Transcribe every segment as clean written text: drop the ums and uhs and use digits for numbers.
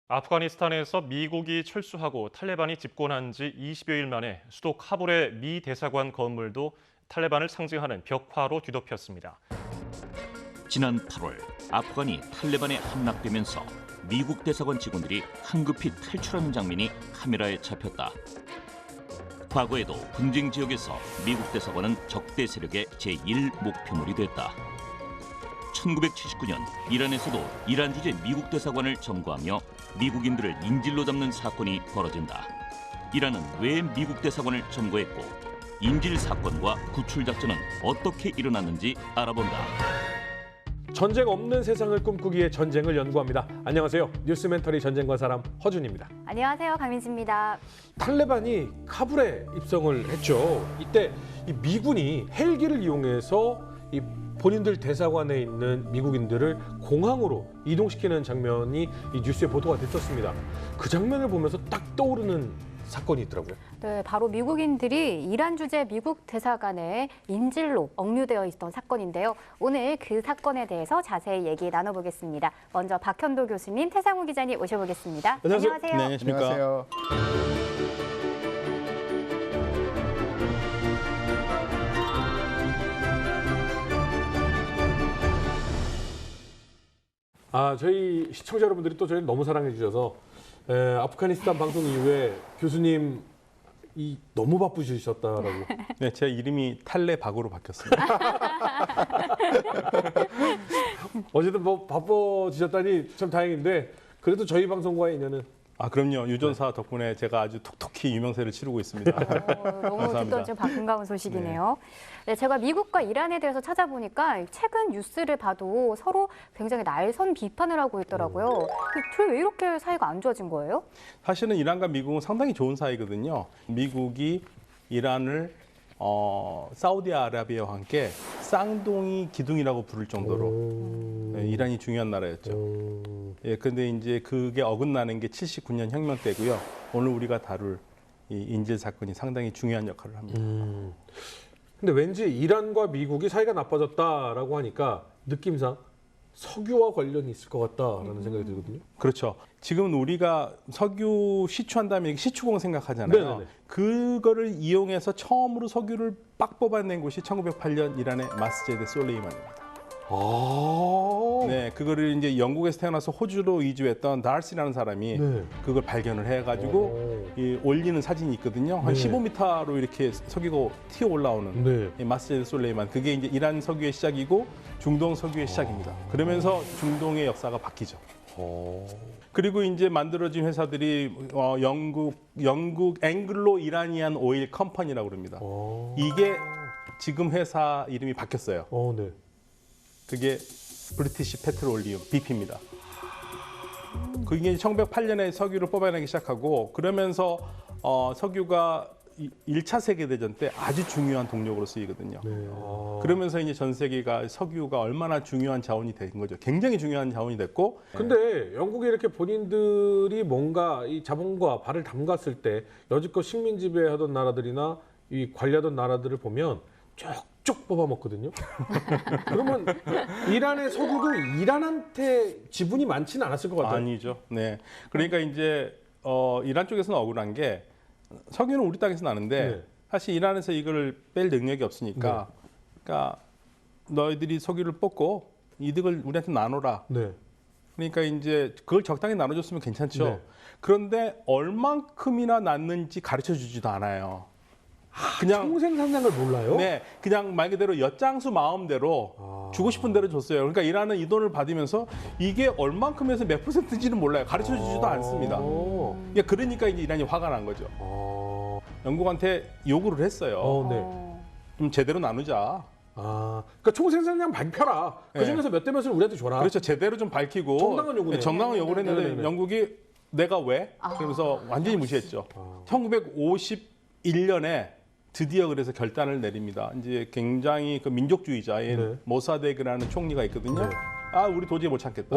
아프가니스탄에서 미국이 철수하고 탈레반이 집권한 지 20여일 만에 수도 카불의 미 대사관 건물도 탈레반을 상징하는 벽화로 뒤덮였습니다. 지난 8월 아프간이 탈레반에 함락되면서 미국 대사관 직원들이 황급히 탈출하는 장면이 카메라에 잡혔다. 과거에도 분쟁 지역에서 미국 대사관은 적대 세력의 제1 목표물이 됐다. 1979년 이란에서도 이란 주재 미국 대사관을 점거하며 미국인들을 인질로 잡는 사건이 벌어진다. 이란은 왜 미국 대사관을 점거했고 인질 사건과 구출 작전은 어떻게 일어났는지 알아본다. 전쟁 없는 세상을 꿈꾸기 위해 전쟁을 연구합니다. 안녕하세요. 뉴스멘터리 전쟁과 사람 허준입니다. 안녕하세요. 강민지입니다. 탈레반이 카불에 입성을 했죠. 이때 이 미군이 헬기를 이용해서 이 본인들 대사관에 있는 미국인들을 공항으로 이동시키는 장면이 이 뉴스에 보도가 됐었습니다. 그 장면을 보면서 딱 떠오르는 사건이 있더라고요. 네, 바로 미국인들이 이란 주재 미국 대사관에 인질로 억류되어 있던 사건인데요. 오늘 그 사건에 대해서 자세히 얘기 나눠보겠습니다. 먼저 박현도 교수님, 태상우 기자님 모셔보겠습니다. 안녕하세요. 네, 안녕하십니까. 안녕하세요. 저희 시청자 여러분들이 또 저희를 너무 사랑해 주셔서 아프가니스탄 방송 이후에 교수님 너무 바쁘시셨다라고. 네, 제 이름이 탈레박으로 바뀌었습니다. 어쨌든 뭐 바빠지셨다니 참 다행인데 그래도 저희 방송과의 인연은 그럼요. 유전사 덕분에 제가 아주 톡톡히 유명세를 치르고 있습니다. 너무 감사합니다. 듣던 좀 반가운 소식이네요. 네, 제가 미국과 이란에 대해서 찾아보니까 최근 뉴스를 봐도 서로 굉장히 날선 비판을 하고 있더라고요. 둘이 왜 이렇게 사이가 안 좋아진 거예요? 사실은 이란과 미국은 상당히 좋은 사이거든요. 미국이 이란을 사우디아라비아와 함께 쌍둥이 기둥이라고 부를 정도로 이란이 중요한 나라였죠. 그런데 이제 그게 어긋나는 게 79년 혁명 때고요. 오늘 우리가 다룰 이 인질 사건이 상당히 중요한 역할을 합니다. 근데 왠지 이란과 미국이 사이가 나빠졌다라고 하니까 느낌상 석유와 관련이 있을 것 같다라는 생각이 들거든요. 그렇죠. 지금 우리가 석유 시추한 다음에 시추공 생각하잖아요. 네네네. 그거를 이용해서 처음으로 석유를 빡 뽑아낸 곳이 1908년 이란의 마스제드 솔레이만입니다. 네, 그거를 이제 영국에서 태어나서 호주로 이주했던 다르시라는 사람이 네. 그걸 발견을 해가지고 이 올리는 사진이 있거든요. 한 네. 15m로 이렇게 석유가 튀어 올라오는 네. 이 마스제드 솔레이만. 그게 이제 이란 석유의 시작이고 중동 석유의 시작입니다. 그러면서 중동의 역사가 바뀌죠. 그리고 이제 만들어진 회사들이 영국 앵글로 이라니안 오일 컴퍼니라고 그럽니다. 이게 지금 회사 이름이 바뀌었어요. 네. 그게 브리티시 페트롤리움 BP입니다. 그게 1908년에 석유를 뽑아내기 시작하고 그러면서 석유가 1차 세계대전 때 아주 중요한 동력으로 쓰이거든요. 그러면서 이제 전 세계가 석유가 얼마나 중요한 자원이 된 거죠. 굉장히 중요한 자원이 됐고. 근데 영국이 이렇게 본인들이 뭔가 이 자본과 발을 담갔을 때 여지껏 식민 지배하던 나라들이나 이 관리하던 나라들을 보면 쪽쪽 뽑아먹거든요. 그러면 이란의 석유도 이란한테 지분이 많지는 않았을 것 같아요. 아니죠. 네. 그러니까 이제 이란 쪽에서는 억울한 게 석유는 우리 땅에서 나는데 네. 사실 이란에서 이걸 뺄 능력이 없으니까 그러니까 너희들이 석유를 뽑고 이득을 우리한테 나눠라. 네. 그러니까 이제 그걸 적당히 나눠줬으면 괜찮죠. 네. 그런데 얼만큼이나 났는지 가르쳐 주지도 않아요. 그냥 총생산량을 몰라요? 네, 그냥 말 그대로 엿장수 마음대로 주고 싶은 대로 줬어요. 그러니까 이란은 이 돈을 받으면서 이게 얼만큼에서 몇 %인지는 몰라요. 가르쳐 주지도 않습니다. 그러니까 이제 이란이 화가 난 거죠. 영국한테 요구를 했어요. 네. 좀 제대로 나누자. 그러니까 총생산량 밝혀라. 그 중에서 몇 대 몇을 우리한테 줘라. 그렇죠. 제대로 좀 밝히고 정당한 요구네요. 정당한 요구를 했는데 네네네. 영국이 내가 왜? 그러면서 완전히 무시했죠. 1951년에 드디어 그래서 결단을 내립니다. 이제 굉장히 그 민족주의자인 네. 모사데그라는 총리가 있거든요. 네. 우리 도저히 못 참겠다.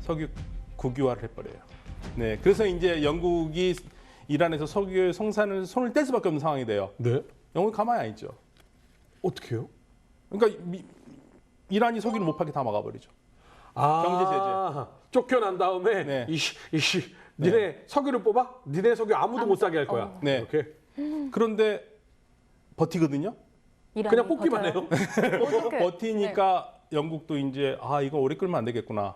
석유 국유화를 해버려요. 네, 그래서 이제 영국이 이란에서 석유 생산을 손을 뗄 수밖에 없는 상황이 돼요. 네. 영국이 가만히 안 있죠. 어떻게요? 그러니까 이란이 석유를 못 팔게 다 막아버리죠. 경제 제재. 쫓겨난 다음에 네. 니네 석유를 뽑아? 니네 석유 아무도 못 사게 할 거야. 네. 이렇게 그런데 버티거든요. 그냥 뽑기만 해요. 버티니까 영국도 이제 이거 오래 끌면 안 되겠구나.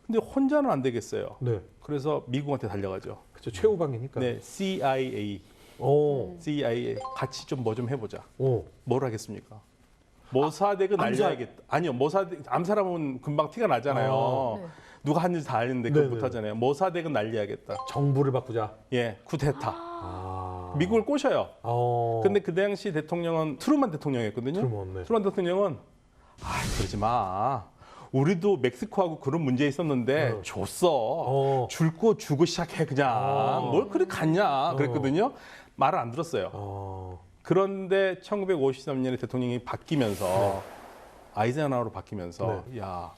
근데 혼자는 안 되겠어요. 네. 그래서 미국한테 달려가죠. 그렇죠. 최후방이니까. 네, CIA 같이 좀 뭐 좀 해보자. 뭘 하겠습니까? 모사덱은 날려야겠다. 아니요, 모사덱 암살하면 금방 티가 나잖아요. 누가 한지 다 아는데 그거 못하잖아요. 모사덱은 날려야겠다. 정부를 바꾸자. 예, 쿠데타. 미국을 꼬셔요. 근데 그 당시 대통령은 트루먼 대통령이었거든요. 트루먼 대통령은 그러지 마. 우리도 멕시코하고 그런 문제 있었는데 줬어. 줄 거 주고 시작해 그냥. 뭘 그리 갔냐 그랬거든요. 말을 안 들었어요. 그런데 1953년에 대통령이 바뀌면서 아이젠하워로 바뀌면서 야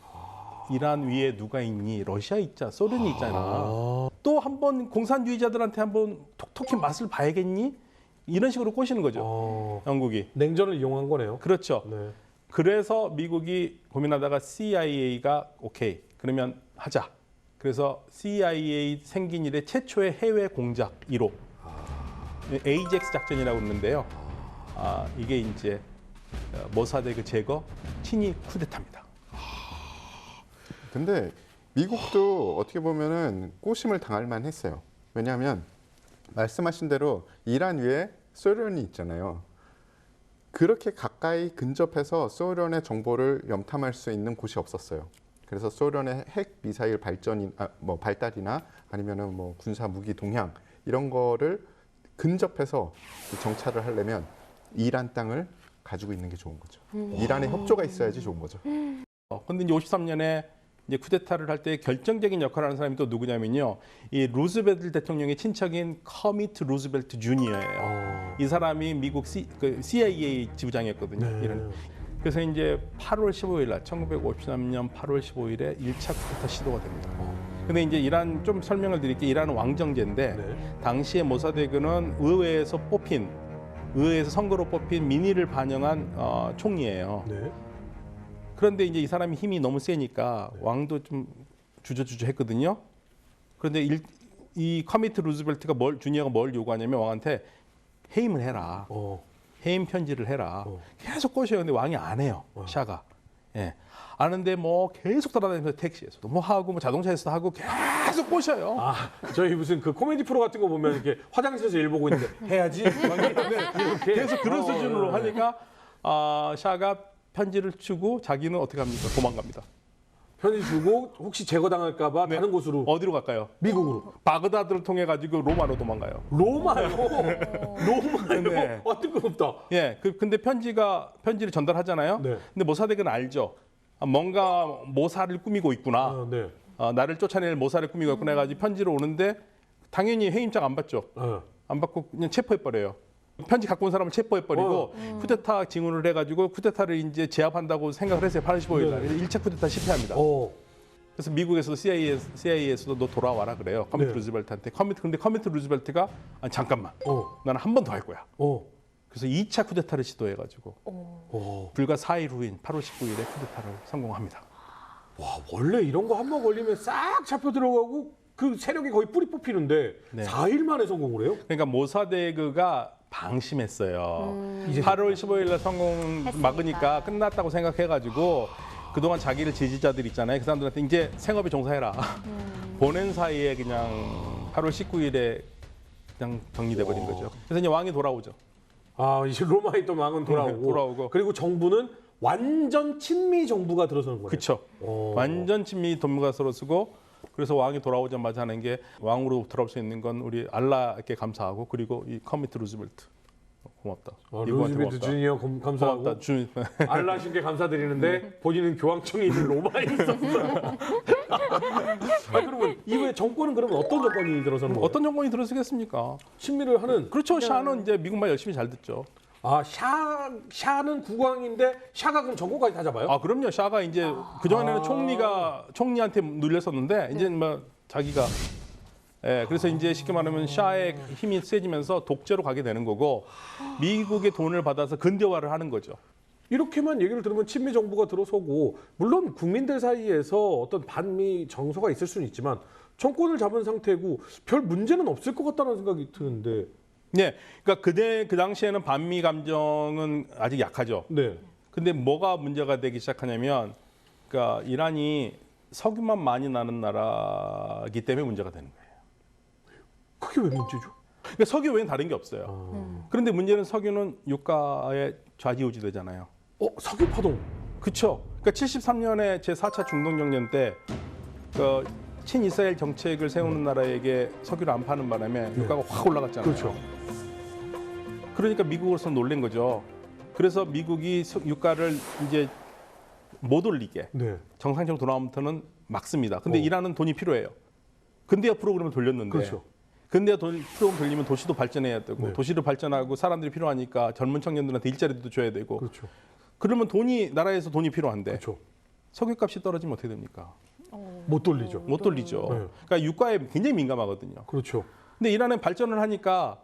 이란 위에 누가 있니? 러시아 있잖아. 소련이 있잖아. 또 한 번 공산주의자들한테 한번 톡톡히 맛을 봐야겠니? 이런 식으로 꼬시는 거죠. 영국이. 냉전을 이용한 거네요. 그렇죠. 네. 그래서 미국이 고민하다가 CIA가 오케이. 그러면 하자. 그래서 CIA 생긴 이래 최초의 해외 공작 1호. 에이젝스 작전이라고 그러는데요. 이게 이제 모사덱 제거 친위 쿠데타입니다. 근데 미국도 어떻게 보면은 꼬심을 당할 만했어요. 왜냐하면 말씀하신 대로 이란 위에 소련이 있잖아요. 그렇게 가까이 근접해서 소련의 정보를 염탐할 수 있는 곳이 없었어요. 그래서 소련의 핵 미사일 발달이나 아니면은 뭐 군사 무기 동향 이런 거를 근접해서 정찰을 하려면 이란 땅을 가지고 있는 게 좋은 거죠. 이란의 협조가 있어야지 좋은 거죠. 근데 이제 53년에 이제 쿠데타를 할 때 결정적인 역할을 하는 사람이 또 누구냐면요. 이 루즈벨트 대통령의 친척인 커미트 루즈벨트 주니어예요. 이 사람이 미국 CIA 지부장이었거든요. 그래서 이제 8월 15일 날 1953년 8월 15일에 1차 쿠데타 시도가 됩니다. 근데 이제 이란 좀 설명을 드릴게요. 이란은 왕정제인데 당시에 모사데그는 의회에서 선거로 뽑힌 민의를 반영한 총리예요. 그런데 이제 이 사람이 힘이 너무 세니까 왕도 좀 주저주저 했거든요. 그런데 이 커미트 루즈벨트가 주니어가 뭘 요구하냐면 왕한테 해임을 해라. 해임 편지를 해라. 계속 꼬셔요. 근데 왕이 안 해요. 샤가. 예. 아는데 뭐 계속 돌아다니면서 택시에서도 뭐 하고 뭐 자동차에서도 하고 계속 꼬셔요. 저희 무슨 그 코미디 프로 같은 거 보면 이렇게 화장실에서 일 보고 있는데 해야지. 이렇게 계속 그런 수준으로 하니까 샤가 편지를 주고 자기는 어떻게 합니까? 도망갑니다. 편지 주고 혹시 제거당할까봐 다른 곳으로 어디로 갈까요? 미국으로. 바그다드를 통해 가지고 로마로 도망가요. 로마요? 네. 뜬금없다. 예, 근데 편지를 전달하잖아요. 근데 모사덱은 알죠. 뭔가 모사를 꾸미고 있구나. 나를 쫓아낼 모사를 꾸미고 있구나 해가지고 편지를 오는데 당연히 해임장 안 받죠. 안 받고 그냥 체포해버려요. 편지 갖고 온 사람을 체포해버리고 쿠데타 징후를 해가지고 쿠데타를 이제 제압한다고 생각을 했어요. 8월 15일 날. 1차 쿠데타 실패합니다. 그래서 미국에서도 CIA에서도 너 돌아와라 그래요. 커미트 루즈벨트한테. 근데 커미트 루즈벨트가 잠깐만. 나는 한 번 더 할 거야. 그래서 2차 쿠데타를 시도해가지고 불과 4일 후인 8월 19일에 쿠데타를 성공합니다. 와, 원래 이런 거 한 번 걸리면 싹 잡혀 들어가고 그 세력이 거의 뿌리 뽑히는데 4일 만에 성공을 해요? 그러니까 모사데그가 방심했어요. 8월 15일 날 성공 막으니까 끝났다고 생각해가지고 그동안 자기를 지지자들 있잖아요. 그 사람들한테 이제 생업에 종사해라. 보낸 사이에 그냥 8월 19일에 그냥 정리돼 버린 거죠. 그래서 이제 왕이 돌아오죠. 이제 로마에 또 왕은 돌아오고. 그리고 정부는 완전 친미 정부가 들어서는 거예요. 그렇죠. 완전 친미 정부가 들어서고 그래서 왕이 돌아오자마자 하는 게 왕으로 돌아올 수 있는 건 우리 알라께 감사하고 그리고 이 커미트 루즈벨트 고맙다. 루즈벨트 주니어 감사하고 고맙다. 알라 신께 감사드리는데 본인은 교황청이 있는 로마에 있었어요. 그러면 이후에 정권은 그러면 어떤 정권이 들어서는 거예요? 어떤 정권이 들어서겠습니까? 친미를 하는. 그렇죠. 샤는 이제 미국 말 열심히 잘 듣죠. 샤는 국왕인데 샤가 그럼 정권까지 다 잡아요? 그럼요. 샤가 이제 그전에는 총리한테 눌렸었는데 이제 뭐 자기가 그래서 이제 쉽게 말하면 샤의 힘이 세지면서 독재로 가게 되는 거고 미국의 돈을 받아서 근대화를 하는 거죠. 이렇게만 얘기를 들으면 친미 정부가 들어서고 물론 국민들 사이에서 어떤 반미 정서가 있을 수는 있지만 정권을 잡은 상태고 별 문제는 없을 것 같다는 생각이 드는데. 네, 그러니까 그 당시에는 반미 감정은 아직 약하죠. 네. 근데 뭐가 문제가 되기 시작하냐면, 그러니까 이란이 석유만 많이 나는 나라이기 때문에 문제가 되는 거예요. 그게 왜 문제죠? 그러니까 석유 외엔 다른 게 없어요. 그런데 문제는 석유는 유가에 좌지우지되잖아요. 석유 파동. 그렇죠. 그러니까 73년에 제4차 중동정년 때 그 친이스라엘 정책을 세우는 나라에게 석유를 안 파는 바람에 유가가 확 올라갔잖아요. 그렇죠. 그러니까 미국으로서 놀란 거죠. 그래서 미국이 유가를 이제 못 올리게 네. 정상적으로 돌아오면서는 막습니다. 근데 이란은 돈이 필요해요. 근대화 프로그램을 돌렸는데, 그렇죠. 근대화 프로그램 돌리면 도시도 발전해야 되고, 네. 도시를 발전하고 사람들이 필요하니까 젊은 청년들한테 일자리도 줘야 되고, 그렇죠. 그러면 나라에서 돈이 필요한데 그렇죠. 석유값이 떨어지면 어떻게 됩니까? 못 돌리죠. 못 돌리죠. 네. 그러니까 유가에 굉장히 민감하거든요. 그렇죠. 근데 이란은 발전을 하니까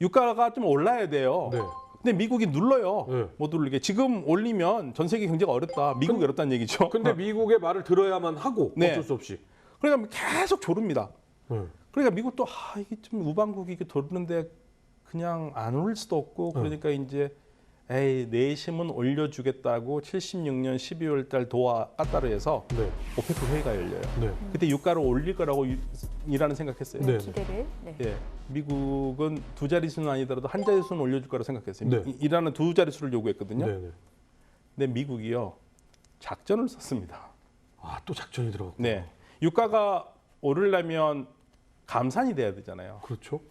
유가가 좀 올라야 돼요. 네. 근데 미국이 눌러요. 네. 못 오르게. 지금 올리면 전 세계 경제가 어렵다. 미국이 어렵다는 얘기죠. 근데 미국의 말을 들어야만 하고 네. 어쩔 수 없이. 그러니까 계속 조릅니다. 네. 그러니까 미국도 이게 좀 우방국이 이렇게 도르는데 그냥 안 오를 수도 없고, 그러니까 이제 내심은 올려주겠다고 76년 12월 달 도하 까따르에서 네. 오페크 회의가 열려요. 네. 그때 유가를 올릴 거라고 이란은 생각했어요. 네. 기대를. 네. 예, 미국은 두 자릿수는 아니더라도 한 자릿수는 올려줄 거라고 생각했어요. 네. 이란은 두 자릿수를 요구했거든요. 네. 네. 근데 미국이요, 작전을 썼습니다. 또 작전이 들어갔고. 네, 유가가 오르려면 감산이 돼야 되잖아요. 그렇죠.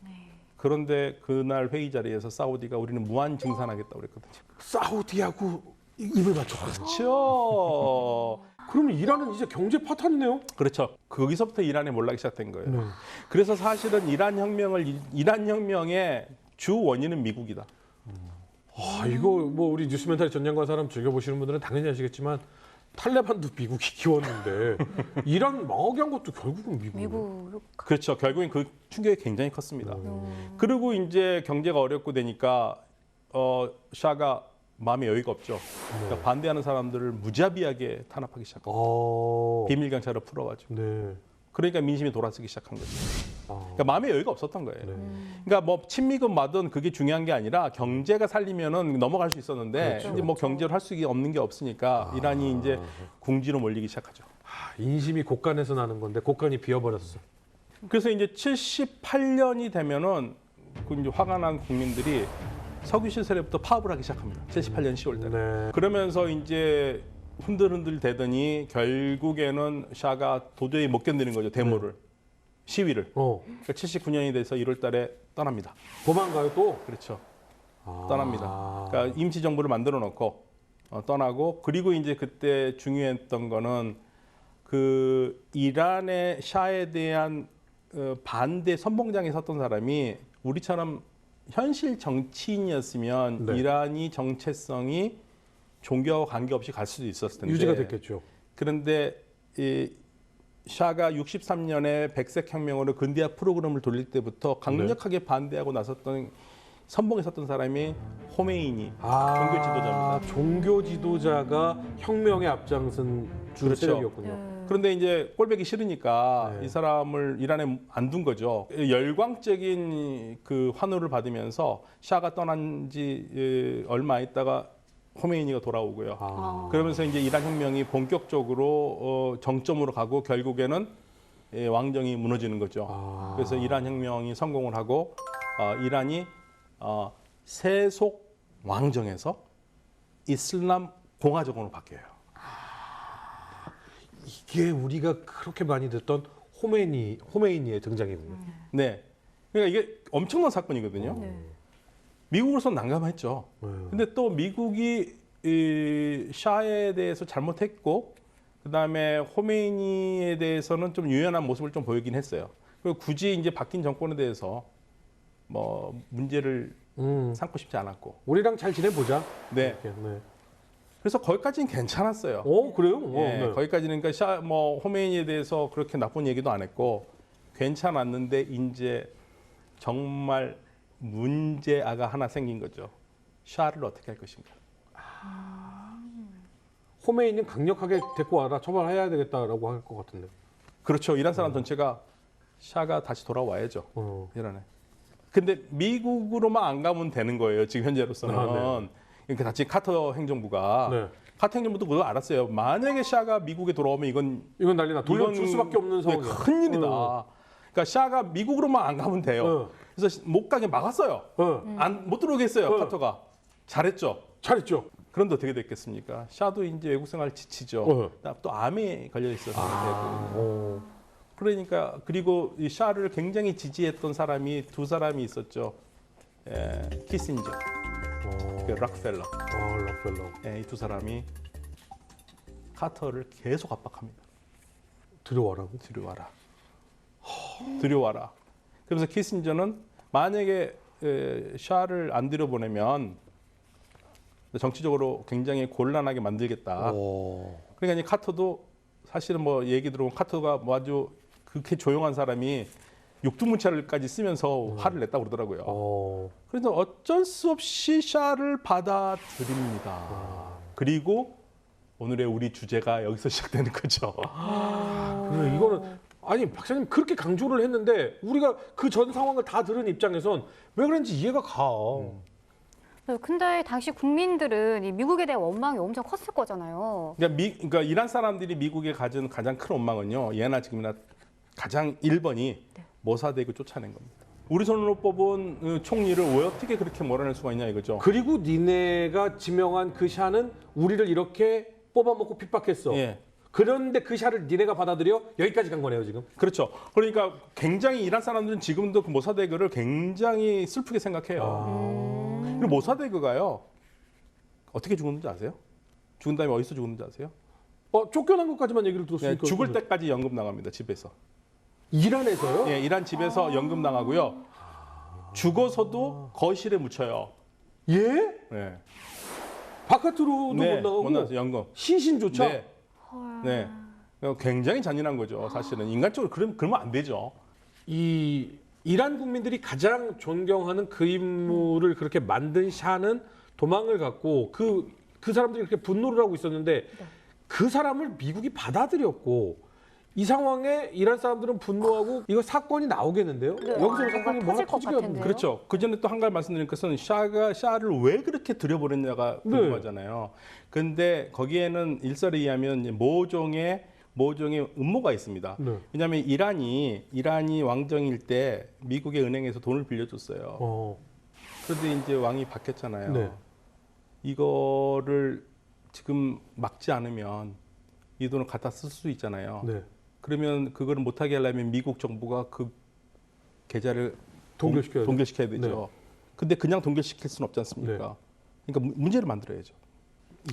그런데 그날 회의 자리에서 사우디가 우리는 무한 증산하겠다고 그랬거든요. 사우디하고 입을 맞췄거든요. 그렇죠. 그러면 이란은 이제 경제 파탄이네요. 그렇죠. 거기서부터 이란에 몰락이 시작된 거예요. 네. 그래서 사실은 이란 혁명의 주 원인은 미국이다. 이거 뭐 우리 뉴스멘탈 전쟁관 사람 즐겨보시는 분들은 당연히 아시겠지만 탈레반도 미국이 키웠는데 이란 망하게 한 것도 결국은 미국. 미국. 그렇죠. 결국엔 그 충격이 굉장히 컸습니다. 그리고 이제 경제가 어렵고 되니까 샤가 마음에 여유가 없죠. 그러니까 반대하는 사람들을 무자비하게 탄압하기 시작합니다. 비밀 경찰을 풀어가지고. 네. 그러니까 민심이 돌아서기 시작한 거죠. 아. 그러니까 마음에 여유가 없었던 거예요. 네. 그러니까 뭐 친미건 마든 그게 중요한 게 아니라 경제가 살리면은 넘어갈 수 있었는데 그렇죠. 이제 뭐 경제를 할 수 없는 게 없으니까 이란이 이제 궁지로 몰리기 시작하죠. 인심이 곳간에서 나는 건데 곳간이 비어버렸어. 그래서 이제 78년이 되면은 그 이제 화가 난 국민들이 석유 시설에부터 파업을 하기 시작합니다. 78년 10월달에. 네. 그러면서 이제 흔들흔들 되더니 결국에는 샤가 도저히 못 견디는 거죠. 데모를. 시위를. 그러니까 79년이 돼서 1월달에 떠납니다. 도망가요 또? 그렇죠. 떠납니다. 그러니까 임시 정부를 만들어 놓고 떠나고, 그리고 이제 그때 중요했던 거는 그 이란의 샤에 대한 반대 선봉장에 섰던 사람이 우리처럼 현실 정치인이었으면 네. 이란이 정체성이 종교와 관계없이 갈 수도 있었을 텐데 유지가 됐겠죠. 그런데 이 샤가 63년에 백색 혁명으로 근대화 프로그램을 돌릴 때부터 강력하게 반대하고 나섰던 선봉에 섰던 사람이 호메이니 종교 지도자입니다. 종교 지도자가 혁명에 앞장선 주 그렇죠. 세력이었군요. 그런데 이제 꼴보기 싫으니까 네. 이 사람을 이란에 안 둔 거죠. 열광적인 그 환호를 받으면서 샤가 떠난 지 얼마 있다가 호메이니가 돌아오고요. 그러면서 이제 이란 혁명이 본격적으로 정점으로 가고 결국에는 왕정이 무너지는 거죠. 그래서 이란 혁명이 성공을 하고 이란이 세속 왕정에서 이슬람 공화정으로 바뀌어요. 이게 우리가 그렇게 많이 듣던 호메이니의 등장이군요. 네. 그러니까 이게 엄청난 사건이거든요. 미국으로서 난감했죠. 근데 또 미국이 이 샤에 대해서 잘못했고, 그다음에 호메이니에 대해서는 좀 유연한 모습을 좀 보이긴 했어요. 그리고 굳이 이제 바뀐 정권에 대해서 뭐 문제를 삼고 싶지 않았고. 우리랑 잘 지내보자. 네. 이렇게, 네. 그래서 거기까지는 괜찮았어요. 그래요? 예, 네. 거기까지는 그러니까 호메이니에 대해서 그렇게 나쁜 얘기도 안 했고 괜찮았는데 이제 정말 문제아가 하나 생긴 거죠. 샤를 어떻게 할 것인가. 호메인은 강력하게 데리고 와라, 처벌해야 되겠다라고 할 것 같은데. 그렇죠. 이란 사람 전체가 샤가 다시 돌아와야죠. 이란에. 근데 미국으로만 안 가면 되는 거예요. 지금 현재로서는. 아, 네. 그러니까 다시 카터 행정부가 네. 카터 행정부도 그걸 알았어요. 만약에 샤가 미국에 돌아오면 이건 이건 돌려줄 수밖에 없는 상황이야. 큰일이다. 그러니까 샤가 미국으로만 안 가면 돼요. 그래서 못 가게 막았어요. 못 들어오게 했어요. 카터가. 잘했죠. 잘했죠. 그런데 어떻게 됐겠습니까? 샤도 이제 외국 생활 지치죠. 또 암에 걸려 있어서. 그러니까 그리고 이 샤를 굉장히 지지했던 사람이 두 사람이 있었죠. 키신저, 그 락펠러. 락펠러. 이 두 사람이 카터를 계속 압박합니다. 들어와라고? 들여와라. 그래서 키신저는 만약에 샤를 안 들여보내면 정치적으로 굉장히 곤란하게 만들겠다. 그러니까 이제 카터도 사실은 뭐 얘기 들어보면 카터가 뭐 아주 그렇게 조용한 사람이 육두문자를까지 쓰면서 화를 냈다고 그러더라고요. 그래서 어쩔 수 없이 샤를 받아들입니다. 그리고 오늘의 우리 주제가 여기서 시작되는 거죠. 그래, 이거는 아니 박사님 그렇게 강조를 했는데 우리가 그 전 상황을 다 들은 입장에선 왜 그런지 이해가 가. 근데 당시 국민들은 이 미국에 대한 원망이 엄청 컸을 거잖아요. 그러니까 이란 사람들이 미국에 가진 가장 큰 원망은요. 예나 지금이나 가장 1번이 모사덱을 쫓아낸 겁니다. 우리 손으로 뽑은 총리를 왜 어떻게 그렇게 몰아낼 수가 있냐 이거죠. 그리고 니네가 지명한 그 샤는 우리를 이렇게 뽑아먹고 핍박했어. 예. 그런데 그 샤를 니네가 받아들여 여기까지 간 거네요 지금. 그렇죠. 그러니까 굉장히 이란 사람들은 지금도 그 모사데그를 굉장히 슬프게 생각해요. 그리고 모사데그가요. 어떻게 죽었는지 아세요? 죽은 다음에 어디서 죽었는지 아세요? 쫓겨난 것까지만 얘기를 들었으니까. 죽을 때까지 연금 나갑니다. 집에서. 이란에서요? 예, 이란 집에서 연금 나가고요. 죽어서도 거실에 묻혀요. 예? 네. 바깥으로도 못 나가고 못 나가서 연금. 시신조차. 네. 네. 굉장히 잔인한 거죠. 사실은 인간적으로 그러면 안 되죠. 이 이란 국민들이 가장 존경하는 그 인물을 그렇게 만든 샤는 도망을 갔고 그 사람들이 그렇게 분노를 하고 있었는데 그 사람을 미국이 받아들였고 이 상황에 이란 사람들은 분노하고 이거 사건이 나오겠는데요? 여기서 사건이 뭐가 터지겠는데? 그렇죠. 그 전에 또 한 가지 말씀드릴 것은 샤를 왜 그렇게 들여버렸냐가 궁금하잖아요. 근데 거기에는 일설에 의하면 이제 모종의 음모가 있습니다. 왜냐하면 이란이 왕정일 때 미국의 은행에서 돈을 빌려줬어요. 그런데 이제 왕이 바뀌었잖아요. 이거를 지금 막지 않으면 이 돈을 갖다 쓸 수 있잖아요. 그러면 그거를 못하게 하려면 미국 정부가 그 계좌를 동결시켜야 되죠. 근데 그냥 동결시킬 수는 없지 않습니까? 그러니까 문제를 만들어야죠.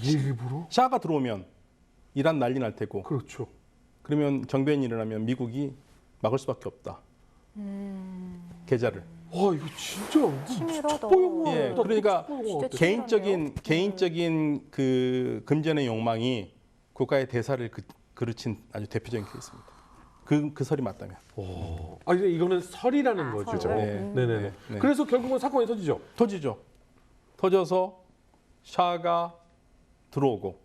일부러? 샤가 들어오면 이란 난리 날 테고. 그렇죠. 그러면 정변이 일어나면 미국이 막을 수밖에 없다. 계좌를. 와 이거 진짜 치밀하다. 예, 그러니까 개인적인 그 금전의 욕망이 국가의 대사를 그르친 아주 대표적인 케이스입니다. 그 설이 맞다면. 이거는 설이라는 거죠. 설. 네네. 그래서 결국은 사건이 터지죠. 터져서 샤가 들어오고.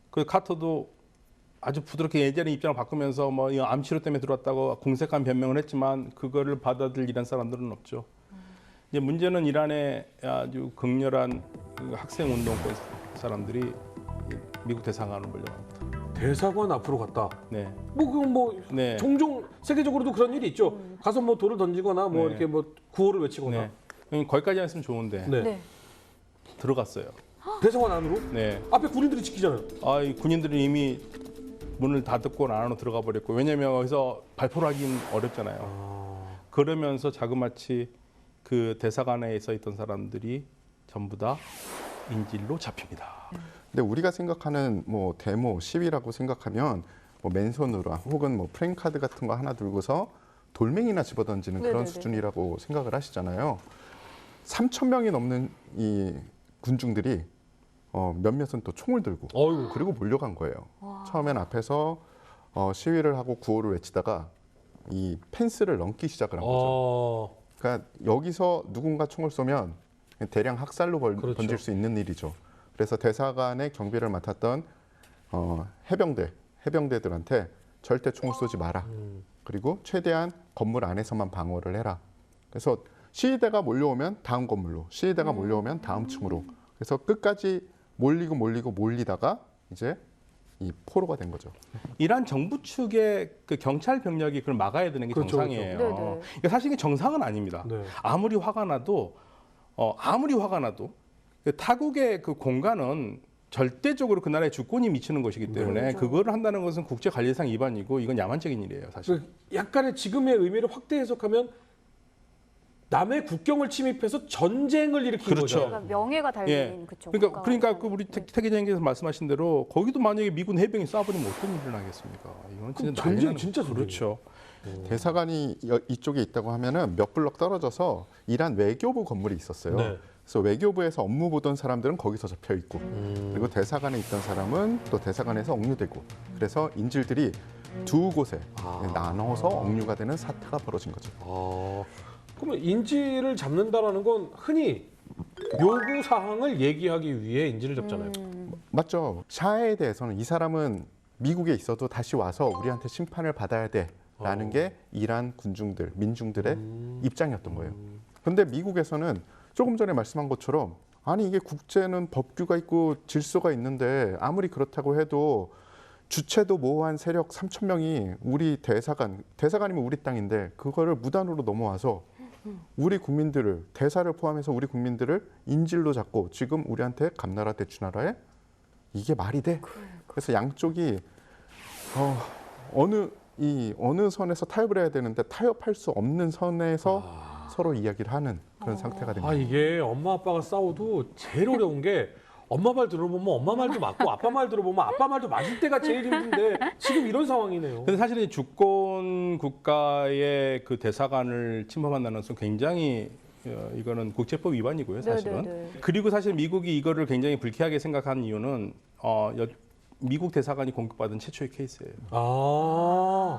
그 카터도 아주 부드럽게 예전의 입장을 바꾸면서 뭐 암 치료 때문에 들어왔다고 공색한 변명을 했지만 그거를 받아들일 이란 사람들은 없죠. 이제 문제는 이란의 아주 극렬한 학생 운동권 사람들이 미국 대사관을 몰려갑니다. 대사관 앞으로 갔다. 네. 그건 종종 세계적으로도 그런 일이 있죠. 가서 뭐 돌을 던지거나 뭐 이렇게 뭐 구호를 외치거나. 거기까지 했으면 좋은데 들어갔어요. 대사관 안으로? 앞에 군인들이 지키잖아요. 군인들이 이미 문을 닫고 안으로 들어가 버렸고 왜냐하면 거기서 발표를 하긴 어렵잖아요. 그러면서 자그마치 그 대사관에 있던 사람들이 전부 다 인질로 잡힙니다. 근데 우리가 생각하는 뭐 데모 시위라고 생각하면 뭐 맨손으로 혹은 뭐 프랭카드 같은 거 하나 들고서 돌멩이나 집어던지는 그런 수준이라고 생각을 하시잖아요. 3,000명이 넘는 이 군중들이 몇몇은 또 총을 들고 그리고 몰려간 거예요. 처음엔 앞에서 시위를 하고 구호를 외치다가 이 펜스를 넘기 시작을 한 거죠. 그러니까 여기서 누군가 총을 쏘면 대량 학살로 번질 수 있는 일이죠. 그래서 대사관의 경비를 맡았던 해병대들한테 절대 총을 쏘지 마라. 그리고 최대한 건물 안에서만 방어를 해라. 그래서 시위대가 몰려오면 다음 건물로, 시위대가 몰려오면 다음 층으로. 그래서 끝까지 몰리다가 이제 이 포로가 된 거죠. 이란 정부 측의 그 경찰 병력이 그걸 막아야 되는 게 그렇죠, 정상이에요. 그렇죠. 네네. 그러니까 사실 이게 정상은 아닙니다. 네. 아무리 화가 나도 그 타국의 그 공간은 절대적으로 그 나라의 주권이 미치는 것이기 때문에 그렇죠. 그거를 한다는 것은 국제 관리상 위반이고 이건 야만적인 일이에요, 사실. 그 약간의 지금의 의미를 확대 해석하면 남의 국경을 침입해서 전쟁을 일으킨 그렇죠. 거죠. 그러니까 명예가 달린 예. 그쵸. 그러니까 그 우리 태 기자님께서 말씀하신 대로 거기도 만약에 미군 해병이 쏴버리면 어떤 일이 나겠습니까? 이건 그럼 진짜 전쟁 난리 진짜 나는 그렇죠. 대사관이 이쪽에 있다고 하면은 몇 블럭 떨어져서 이란 외교부 건물이 있었어요. 네. 그래서 외교부에서 업무 보던 사람들은 거기서 잡혀 있고, 그리고 대사관에 있던 사람은 또 대사관에서 억류되고, 그래서 인질들이 두 곳에 나눠서 억류가 되는 사태가 벌어진 거죠. 그러면 인질을 잡는다라는 건 흔히 요구 사항을 얘기하기 위해 인질을 잡잖아요. 맞죠. 샤에 대해서는 이 사람은 미국에 있어도 다시 와서 우리한테 심판을 받아야 돼라는 게 이란 군중들, 민중들의 입장이었던 거예요. 근데 미국에서는 조금 전에 말씀한 것처럼 아니 이게 국제는 법규가 있고 질서가 있는데 아무리 그렇다고 해도 주체도 모호한 세력 3천 명이 우리 대사관이면 우리 땅인데 그거를 무단으로 넘어와서 우리 국민들을, 대사를 포함해서 우리 국민들을 인질로 잡고 지금 우리한테 감나라 대추나라에 이게 말이 돼? 그래서 양쪽이 어느 선에서 타협을 해야 되는데 타협할 수 없는 선에서 서로 이야기를 하는 그런 상태가 됩니다. 이게 엄마 아빠가 싸워도 제일 어려운 게 엄마 말 들어보면 엄마 말도 맞고 아빠 말 들어보면 아빠 말도 맞을 때가 제일 힘든데 지금 이런 상황이네요. 근데 사실은 주권 국가의 그 대사관을 침범한다는 것은 굉장히 이거는 국제법 위반이고요, 사실은. 네네네. 그리고 사실 미국이 이거를 굉장히 불쾌하게 생각한 이유는 미국 대사관이 공격받은 최초의 케이스예요.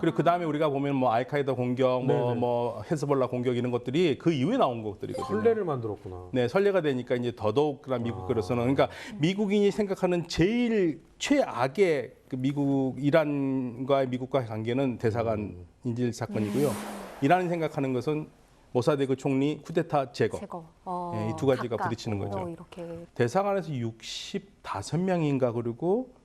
그리고 그 다음에 우리가 보면 뭐 알카에다 공격, 뭐 헤즈볼라 공격 이런 것들이 그 이후에 나온 것들이거든요. 선례를 만들었구나. 네, 선례가 되니까 이제 더더욱 그런 미국으로서는 그러니까 미국인이 생각하는 제일 최악의 그 이란과의 미국과의 관계는 대사관 인질 사건이고요. 이란이 생각하는 것은 모사데그 총리 쿠데타 제거. 네, 이 두 가지가 부딪히는 거죠. 이렇게. 대사관에서 65명인가 그리고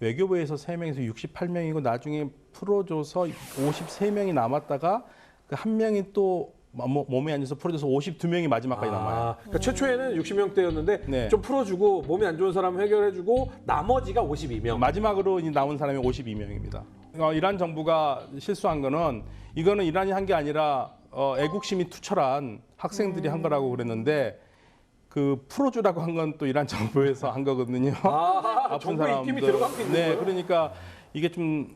외교부에서 3명에서 68명이고 나중에 풀어줘서 53명이 남았다가 그 한 명이 또 몸에 안 좋아서 풀어줘서 52명이 마지막까지 남아요. 그러니까 최초에는 60명대였는데 네. 좀 풀어주고 몸이 안 좋은 사람 해결해주고 나머지가 52명. 마지막으로 이제 나온 사람이 52명입니다. 이란 정부가 실수한 거는 이거는 이란이 한 게 아니라 애국심이 투철한 학생들이 한 거라고 그랬는데 그 풀어주라고 한 건 또 이란 정부에서 한 거거든요. 아픈 정부의 입김이 들어간 게 있는 네, 거예요? 그러니까 이게 좀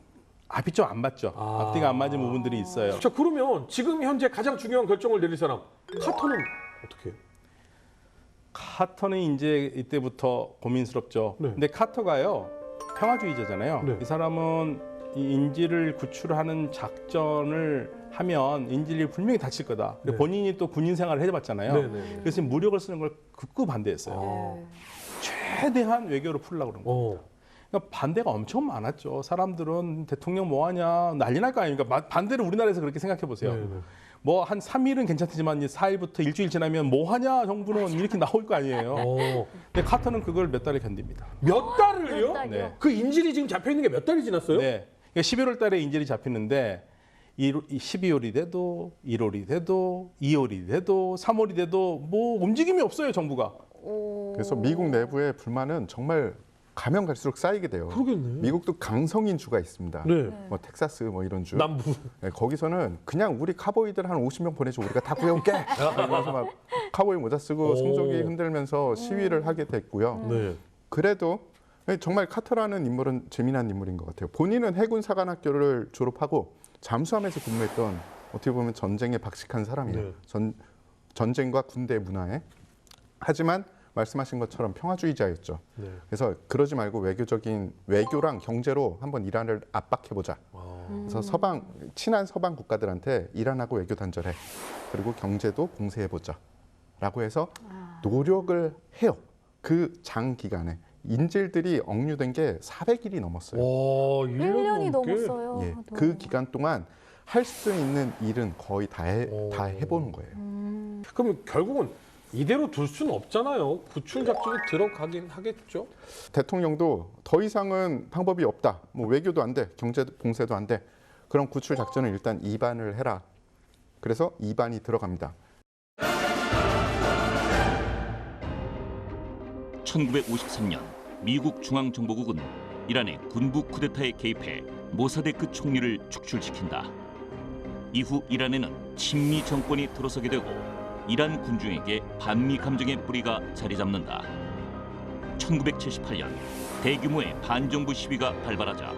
앞이 좀 안 맞죠. 앞뒤가 안 맞은 부분들이 있어요. 자, 그러면 지금 현재 가장 중요한 결정을 내릴 사람 카터는 어떻게 해요? 카터는 이제 이때부터 고민스럽죠. 네. 근데 카터가요 평화주의자잖아요. 네. 이 사람은 이 인질을 구출하는 작전을 하면 인질이 분명히 다칠 거다. 네. 본인이 또 군인 생활을 해봤잖아요. 네네. 그래서 무력을 쓰는 걸 극구 반대했어요. 최대한 외교로 풀려고 그런 거예요. 그러니까 반대가 엄청 많았죠. 사람들은 대통령 뭐 하냐 난리 날 거 아닙니까? 반대를 우리나라에서 그렇게 생각해 보세요. 네네. 뭐 한 3일은 괜찮지만 이제 4일부터 일주일 지나면 뭐 하냐 정부는 이렇게 나올 거 아니에요. 근데 카터는 그걸 몇 달을 견딥니다. 몇 달을요? 몇 달이요? 네. 그 인질이 지금 잡혀 있는 게 몇 달이 지났어요? 네. 그러니까 11월 달에 인질이 잡히는데 12월이 돼도 1월이 돼도 2월이 돼도 3월이 돼도 뭐 움직임이 없어요, 정부가. 그래서 미국 내부의 불만은 정말 가면 갈수록 쌓이게 돼요. 그러겠네. 미국도 강성인 주가 있습니다. 네. 뭐 텍사스 뭐 이런 주. 남부. 네, 거기서는 그냥 우리 카보이들 한 50명 보내줘 우리가 다 구해올게. 그래서 막 카보이 모자 쓰고 성조기 흔들면서 시위를 하게 됐고요. 네. 그래도 정말 카터라는 인물은 재미난 인물인 것 같아요. 본인은 해군 사관학교를 졸업하고 잠수함에서 근무했던 어떻게 보면 전쟁에 박식한 사람이에요. 네. 전쟁과 군대 문화에. 하지만 말씀하신 것처럼 평화주의자였죠. 네. 그래서 그러지 말고 외교랑 경제로 한번 이란을 압박해보자. 그래서 친한 서방 국가들한테 이란하고 외교 단절해. 그리고 경제도 공세해보자. 라고 해서 노력을 해요. 그 장기간에 인질들이 억류된 게 400일이 넘었어요. 와, 1년이 넘게? 넘었어요. 예, 네. 그 기간 동안 할 수 있는 일은 거의 다 해보는 거예요. 그럼 결국은 이대로 둘 수는 없잖아요. 구출 작전이 들어가긴 하겠죠. 대통령도 더 이상은 방법이 없다. 뭐 외교도 안 돼, 경제 봉쇄도 안 돼. 그럼 구출 작전을 일단 2반을 해라. 그래서 2반이 들어갑니다. 1953년 미국 중앙정보국은 이란의 군부 쿠데타에 개입해 모사데크 총리를 축출시킨다. 이후 이란에는 친미 정권이 들어서게 되고 이란 군중에게 반미 감정의 뿌리가 자리 잡는다. 1978년 대규모의 반정부 시위가 발발하자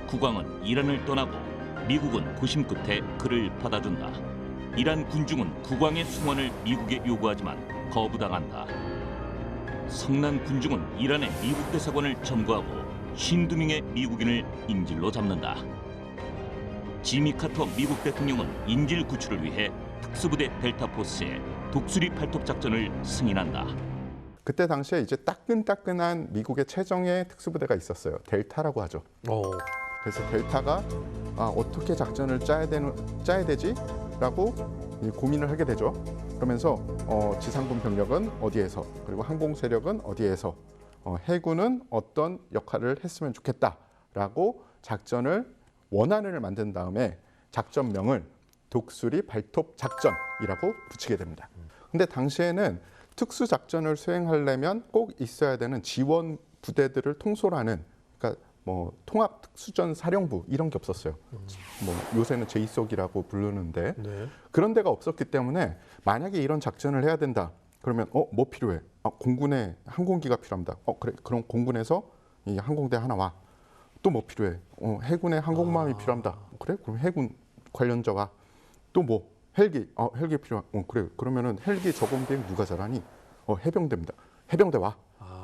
국왕은 이란을 떠나고 미국은 고심 끝에 그를 받아준다. 이란 군중은 국왕의 송환을 미국에 요구하지만 거부당한다. 성난 군중은 이란의 미국 대사관을 점거하고 52명의 미국인을 인질로 잡는다. 지미 카터 미국 대통령은 인질 구출을 위해 특수부대 델타포스의 독수리 팔톱 작전을 승인한다. 그때 당시에 이제 따끈따끈한 미국의 최정예 특수부대가 있었어요. 델타라고 하죠. 그래서 델타가 어떻게 작전을 짜야 되지라고 고민을 하게 되죠. 그러면서 지상군 병력은 어디에서, 그리고 항공 세력은 어디에서, 해군은 어떤 역할을 했으면 좋겠다라고 작전을 원안을 만든 다음에 작전명을 독수리 발톱 작전이라고 붙이게 됩니다. 근데 당시에는 특수 작전을 수행하려면 꼭 있어야 되는 지원 부대들을 통솔하는, 그러니까 뭐 통합 특수전 사령부 이런 게 없었어요. 뭐 요새는 제이속이라고 부르는데 네. 그런 데가 없었기 때문에 만약에 이런 작전을 해야 된다. 그러면 뭐 필요해? 공군에 항공기가 필요합니다. 그래, 그럼 공군에서 이 항공대 하나 와. 또 뭐 필요해? 해군에 항공모함이 필요합니다. 그래? 그럼 해군 관련자와 또 뭐 헬기, 헬기 필요한. 그래. 그러면은 헬기 저공 비행 누가 잘하니? 해병대입니다. 해병대 와.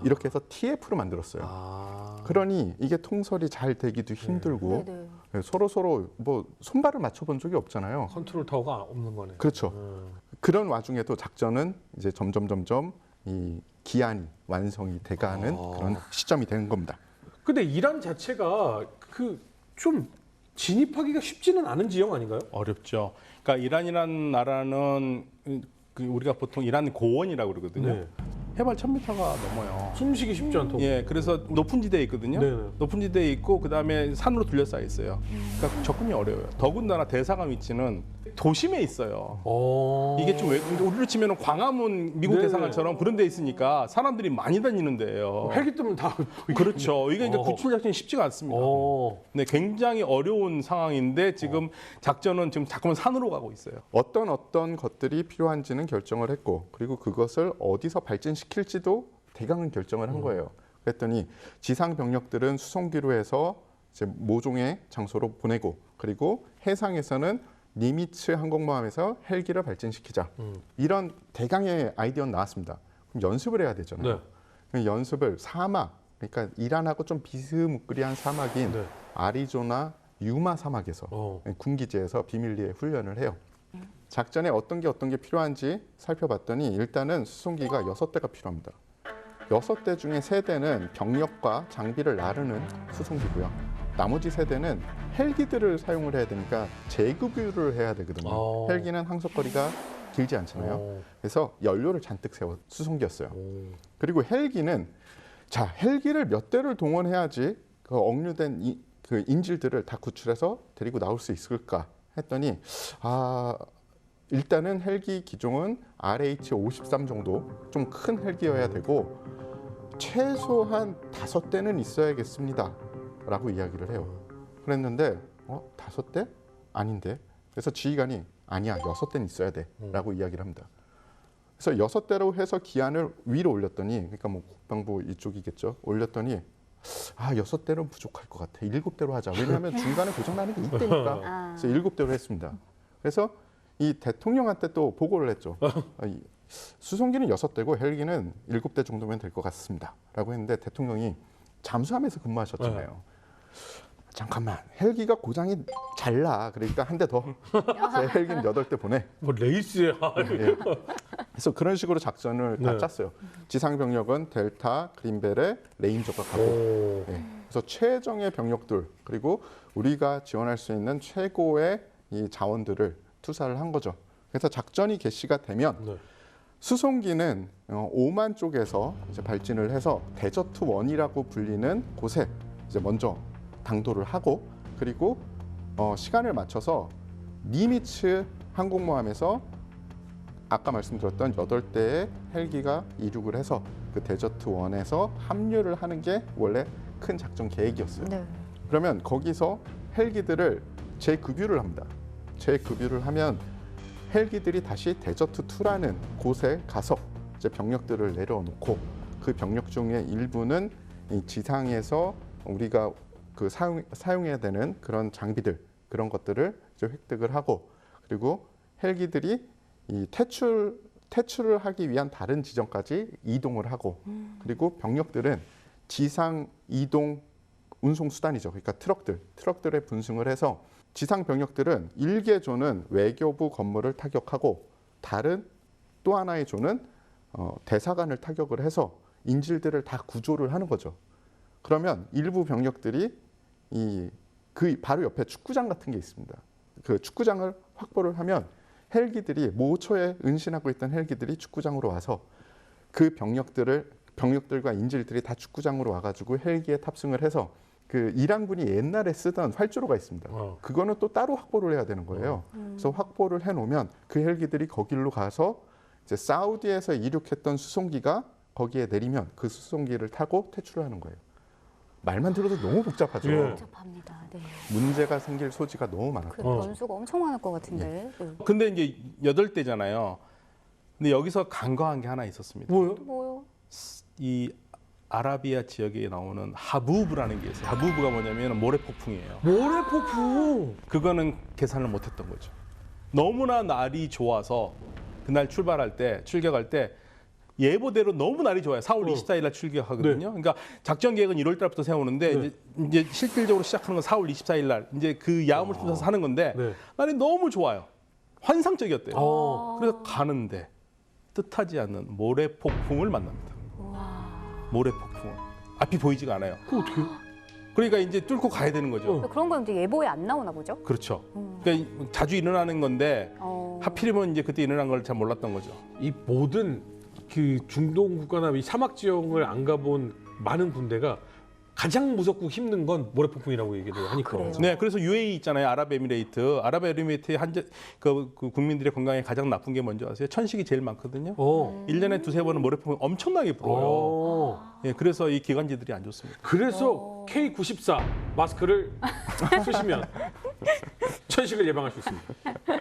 이렇게 해서 TF로 만들었어요. 그러니 이게 통솔이 잘 되기도 힘들고 네네. 서로 뭐 손발을 맞춰본 적이 없잖아요. 컨트롤 타워가 없는 거네. 그렇죠. 그런 와중에도 작전은 이제 점점 이 기한이 완성이 돼가는 그런 시점이 되는 겁니다. 근데 이란 자체가 그 좀 진입하기가 쉽지는 않은 지형 아닌가요? 어렵죠. 그러니까 이란이라는 나라는 우리가 보통 이란 고원이라고 그러거든요. 네. 해발 1000m가 넘어요. 숨쉬기 쉽지 않다고. 예, 그래서 높은 지대에 있거든요. 네. 높은 지대에 있고 그다음에 산으로 둘러싸여 있어요. 그러니까 접근이 어려워요. 더군다나 대사관 위치는 도심에 있어요. 이게 좀 근데 우리로 치면 광화문 미국 네. 대사관처럼 그런 데 있으니까 사람들이 많이 다니는 데예요. 헬기 뜨면 다 그렇죠. 이게 이제 구출 작전이 쉽지가 않습니다. 네, 굉장히 어려운 상황인데 지금 작전은 지금 자꾸만 산으로 가고 있어요. 어떤 것들이 필요한지는 결정을 했고, 그리고 그것을 어디서 발전시킬지도 대강은 결정을 한 거예요. 그랬더니 지상 병력들은 수송기로 해서 이제 모종의 장소로 보내고, 그리고 해상에서는 니미츠 항공모함에서 헬기를 발전시키자. 이런 대강의 아이디어는 나왔습니다. 그럼 연습을 해야 되잖아요. 네. 연습을 사막, 그러니까 이란하고 좀 비스무리한 사막인 네. 아리조나 유마 사막에서 군기지에서 비밀리에 훈련을 해요. 작전에 어떤 게 필요한지 살펴봤더니 일단은 수송기가 6대가 필요합니다. 6대 중에 3대는 병력과 장비를 나르는 수송기고요. 나머지 3대는 헬기들을 사용을 해야 되니까 재급유를 해야 되거든요. 헬기는 항속거리가 길지 않잖아요. 그래서 연료를 잔뜩 세워 수송기였어요. 그리고 헬기는 헬기를 몇 대를 동원해야지 그 억류된 그 인질들을 다 구출해서 데리고 나올 수 있을까 했더니 일단은 헬기 기종은 RH-53 정도 좀 큰 헬기여야 되고 최소한 5대는 있어야겠습니다 라고 이야기를 해요. 그랬는데 5대? 아닌데. 그래서 지휘관이 아니야, 6대는 있어야 돼 라고 이야기를 합니다. 그래서 6대로 해서 기한을 위로 올렸더니, 그러니까 뭐 국방부 이쪽이겠죠, 올렸더니 6대는 부족할 것 같아, 7대로 하자. 왜냐하면 중간에 고장나는 게 있다니까. 그래서 7대로 했습니다. 그래서 이 대통령한테 또 보고를 했죠. 수송기는 6대고 헬기는 7대 정도면 될 것 같습니다 라고 했는데, 대통령이 잠수함에서 근무하셨잖아요. 잠깐만, 헬기가 고장이 잘 나. 그러니까 한 대 더. 헬기는 8대 보내. 뭐 레이스야. 그래서 그런 식으로 작전을 다 네. 짰어요. 지상 병력은 델타, 그린벨에 레인저가 가고. 오. 네. 그래서 최정의 병력들 그리고 우리가 지원할 수 있는 최고의 이 자원들을 투사를 한 거죠. 그래서 작전이 개시가 되면 네. 수송기는 오만 쪽에서 이제 발진을 해서 데저트 1이라고 불리는 곳에 이제 먼저 당도를 하고 그리고 시간을 맞춰서 니미츠 항공모함에서 아까 말씀드렸던 8대의 헬기가 이륙을 해서 그 데저트 1에서 합류를 하는 게 원래 큰 작전 계획이었어요. 네. 그러면 거기서 헬기들을 재급유를 합니다. 재급유를 하면 헬기들이 다시 데저트 2라는 곳에 가서 이제 병력들을 내려놓고 그 병력 중에 일부는 이 지상에서 우리가 그 사용해야 되는 그런 장비들 그런 것들을 이제 획득을 하고 그리고 헬기들이 이 퇴출을 하기 위한 다른 지점까지 이동을 하고 그리고 병력들은 지상 이동 운송 수단이죠. 그러니까 트럭들에 분승을 해서 지상 병력들은 일개 조는 외교부 건물을 타격하고 다른 또 하나의 조는 대사관을 타격을 해서 인질들을 다 구조를 하는 거죠. 그러면 일부 병력들이 그 바로 옆에 축구장 같은 게 있습니다. 그 축구장을 확보를 하면 헬기들이 모처에 은신하고 있던 헬기들이 축구장으로 와서 그 병력들과 인질들이 다 축구장으로 와가지고 헬기에 탑승을 해서 그 이란군이 옛날에 쓰던 활주로가 있습니다. 그거는 또 따로 확보를 해야 되는 거예요. 그래서 확보를 해놓으면 그 헬기들이 거길로 가서 이제 사우디에서 이륙했던 수송기가 거기에 내리면 그 수송기를 타고 퇴출을 하는 거예요. 말만 들어도 너무 복잡하죠. 예. 복잡합니다. 네. 문제가 생길 소지가 너무 많아요. 그 변수가 엄청 많을 것 같은데. 네. 근데 이제 8대잖아요. 근데 여기서 간과한 게 하나 있었습니다. 뭐요? 뭐요? 이 아라비아 지역에 나오는 하부브라는 게 있어요. 하부브가 뭐냐면 모래폭풍이에요. 모래폭풍. 그거는 계산을 못했던 거죠. 너무나 날이 좋아서 그날 출격할 때 예보대로 너무 날이 좋아요. 4월 24일 날 출격하거든요. 네. 그러니까 작전 계획은 1월 달부터 세우는데 네. 이제 실질적으로 시작하는 건 4월 24일 날 이제 그 야음을 품어서 하는 건데 네. 날이 너무 좋아요. 환상적이었대요. 어. 그래서 가는데 뜻하지 않는 모래폭풍을 만납니다. 모래폭풍. 앞이 보이지가 않아요. 그 어떻게? 그러니까 이제 뚫고 가야 되는 거죠. 그런 건 이제 예보에 안 나오나 보죠? 그렇죠. 그러니까 자주 일어나는 건데 하필이면 이제 그때 일어난 걸 잘 몰랐던 거죠. 이 모든 그 중동 국가나 이 사막 지형을 안 가본 많은 군대가 가장 무섭고 힘든 건 모래폭풍이라고 얘기를 하니까. 그래요? 네, 그래서 UAE 있잖아요. 아랍에미레이트의 그 국민들의 건강에 가장 나쁜 게 뭔지 아세요? 천식이 제일 많거든요. 1년에 2-3번은 모래폭풍이 엄청나게 불어요. 예, 그래서 이 기관지들이 안 좋습니다. 그래서 K94 마스크를 쓰시면 천식을 예방할 수 있습니다.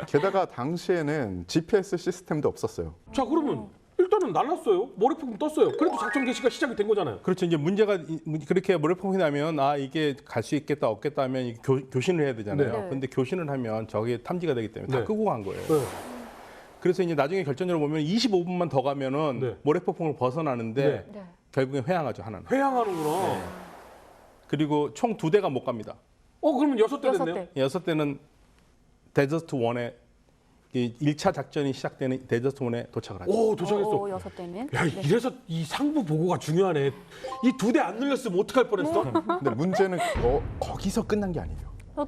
게다가 당시에는 GPS 시스템도 없었어요. 자, 그러면 일단은 날랐어요. 모래폭풍 떴어요. 그래도 작전 개시가 시작이 된 거잖아요. 그렇죠. 이제 문제가 그렇게 모래폭풍이 나면 이게 갈 수 있겠다 없겠다 하면 교신을 해야 되잖아요. 네. 근데 교신을 하면 저게 탐지가 되기 때문에 다 네. 끄고 간 거예요. 네. 그래서 이제 나중에 결정적으로 보면 25분만 더 가면은 네. 모래폭풍을 벗어나는데 네. 결국엔 회항하죠, 하나는. 회항하는구나. 그리고 총 2대가 못 갑니다. 그러면 6대 됐네요. 6대. 6대는 데저트 1에 1차 작전이 시작되는 데저트 1에 도착을 하죠. 오, 도착했어. 6대면. 야, 이래서 이 상부 보고가 중요하네. 이 2대 안 늘렸으면 어떡할 뻔했어? 근데 문제는 거기서 끝난 게 아니에요.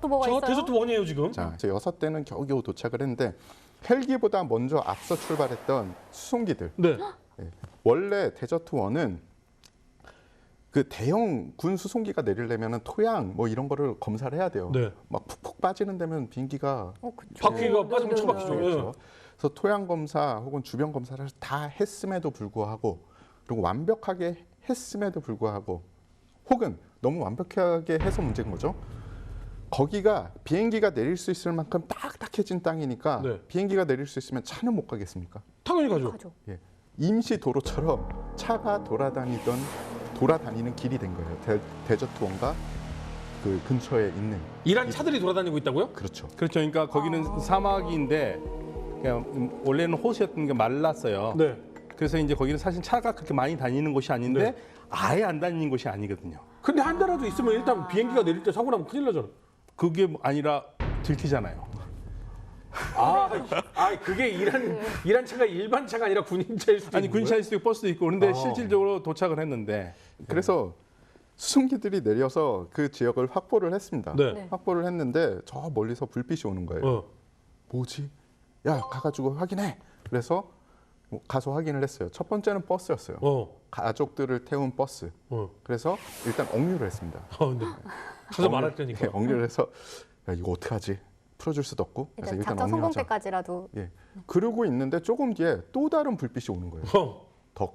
또 뭐가 저 있어요? 데저트 원이에요 지금. 자, 이제 6대는 겨우겨우 도착을 했는데 헬기보다 먼저 앞서 출발했던 수송기들. 네. 원래 데저트 1은 그 대형 군 수송기가 내리려면 토양 뭐 이런 거를 검사를 해야 돼요. 네. 막 푹푹 빠지는 데면 비행기가 그쵸. 바퀴가 빠지면 네, 처박히죠. 네. 그렇죠. 그래서 토양 검사 혹은 주변 검사를 다 했음에도 불구하고 그리고 완벽하게 했음에도 불구하고 혹은 너무 완벽하게 해서 문제인 거죠. 거기가 비행기가 내릴 수 있을 만큼 딱딱해진 땅이니까 네. 비행기가 내릴 수 있으면 차는 못 가겠습니까? 당연히 가죠. 가죠. 예. 임시 도로처럼 차가 돌아다니는 길이 된 거예요. 데저트 원과 그 근처에 있는. 이란 차들이 돌아다니고 있다고요? 그렇죠. 그렇죠. 그러니까 거기는 사막인데 그냥 원래는 호수였던 게 말랐어요. 네. 그래서 이제 거기는 사실 차가 그렇게 많이 다니는 곳이 아닌데 네. 아예 안 다니는 곳이 아니거든요. 근데 한 대라도 있으면 일단 비행기가 내릴 때 사고 나면 큰일 나잖아. 그게 아니라 들키잖아요. 그게 이란 차가 일반 차가 아니라 군인 차일 수도 아니 있는 군차일 수도 있고 버스도 있고 그런데 아. 실질적으로 도착을 했는데 그래서 수송기들이 내려서 그 지역을 확보를 했습니다. 네. 네. 확보를 했는데 저 멀리서 불빛이 오는 거예요. 어. 뭐지? 야, 가가지고 확인해. 그래서 가서 확인을 했어요. 첫 번째는 버스였어요. 가족들을 태운 버스. 그래서 일단 억류를 했습니다. 네. 가서 말할 테니까. 네, 억류를 해서 야, 이거 어떡하지? 풀어줄 수도 없고. 그래서 이제 일단 작전 성공 억류하자. 때까지라도. 예. 그러고 있는데 조금 뒤에 또 다른 불빛이 오는 거예요. 더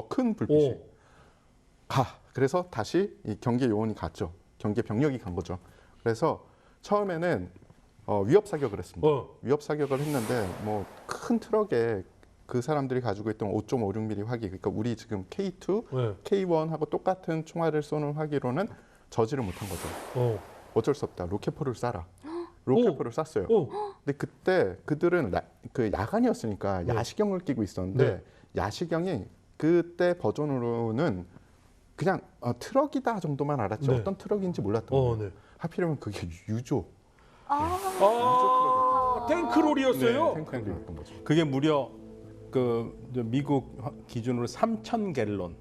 큰 불빛이. 오. 가. 그래서 다시 이 경계 요원이 갔죠. 경계 병력이 간 거죠. 그래서 처음에는 위협 사격을 했습니다. 위협 사격을 했는데 뭐 큰 트럭에 그 사람들이 가지고 있던 5.56mm 화기, 그러니까 우리 지금 K2, 네. K1하고 똑같은 총알을 쏘는 화기로는 저지를 못한 거죠. 어쩔 수 없다. 로켓포를 쏴라. 로켓포를 쐈어요. 근데 그때 그들은 그 야간이었으니까 네. 야시경을 끼고 있었는데 네. 야시경이 그때 버전으로는 그냥 트럭이다 정도만 알았죠. 네. 어떤 트럭인지 몰랐던 거예요. 네. 하필이면 그게 유조 탱크롤이었어요. 탱크였던 거죠. 그게 무려 그 미국 기준으로 3,000갤런.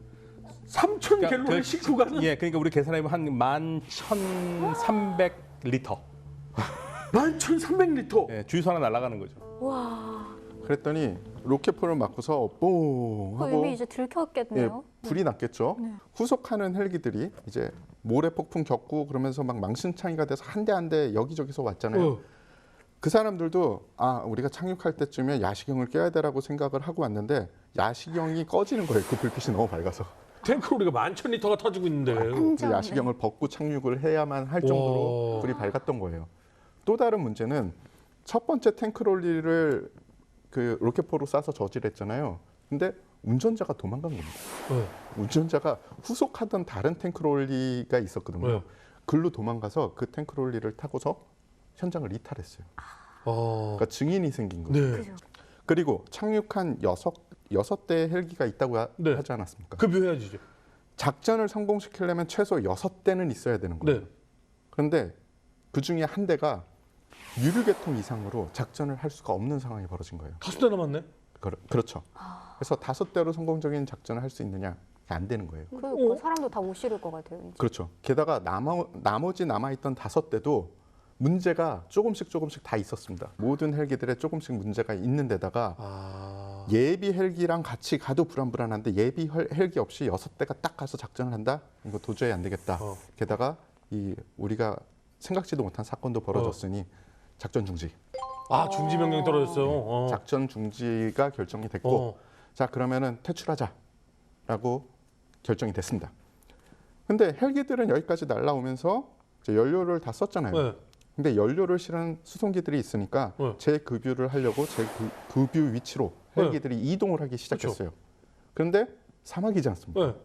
3,000갤론을 싣고 가는 예, 그러니까 우리 계산하면 한 11,300리터. 11,300리터. 예, 주유소 하나 날아가는 거죠. 와, 그랬더니 로켓포를 맞고서 뽕 하고 이미 이제 들켰겠네요. 불이 났겠죠. 후속하는 헬기들이 이제 모래 폭풍 겪고 그러면서 막 망신창이가 돼서 한 대 한 대 여기저기서 왔잖아요. 그 사람들도 우리가 착륙할 때쯤에 야시경을 껴야 되라고 생각을 하고 왔는데 야시경이 꺼지는 거예요. 그 불빛이 너무 밝아서. 탱크롤이가 11,000리터가 터지고 있는데. 그 야시경을 벗고 착륙을 해야만 할 정도로 불이 밝았던 거예요. 또 다른 문제는 첫 번째 탱크롤리를 그 로켓포로 쏴서 저지했잖아요. 근데 운전자가 도망간 겁니다. 운전자가 후속하던 다른 탱크롤리가 있었거든요. 글로 도망가서 그 탱크롤리를 타고서 현장을 이탈했어요. 그러니까 증인이 생긴 거죠. 네. 그리고 착륙한 여섯 대의 헬기가 있다고 네. 하지 않았습니까? 급유해야지죠. 작전을 성공시키려면 최소 6대는 있어야 되는 거예요. 네. 그런데 그 중에 한 대가 유류계통 이상으로 작전을 할 수가 없는 상황이 벌어진 거예요. 5대 남았네. 그렇죠. 그래서 5대로 성공적인 작전을 할 수 있느냐? 안 되는 거예요. 그러니까 사람도 다 못 실을 것 같아요. 이제. 그렇죠. 게다가 나머지 남아있던 5대도 문제가 조금씩 다 있었습니다. 모든 헬기들에 조금씩 문제가 있는 데다가 예비 헬기랑 같이 가도 불안불안한데 예비 헬기 없이 6대가 딱 가서 작전을 한다? 이거 도저히 안 되겠다. 게다가 우리가 생각지도 못한 사건도 벌어졌으니 작전 중지. 중지 명령이 떨어졌어요. 작전 중지가 결정이 됐고 자 그러면은 퇴출하자라고 결정이 됐습니다. 근데 헬기들은 여기까지 날아오면서 이제 연료를 다 썼잖아요. 네. 근데 연료를 실은 수송기들이 있으니까 재급유를 하려고 재급유 위치로 헬기들이 이동을 하기 시작했어요. 그런데 사막이지 않습니까?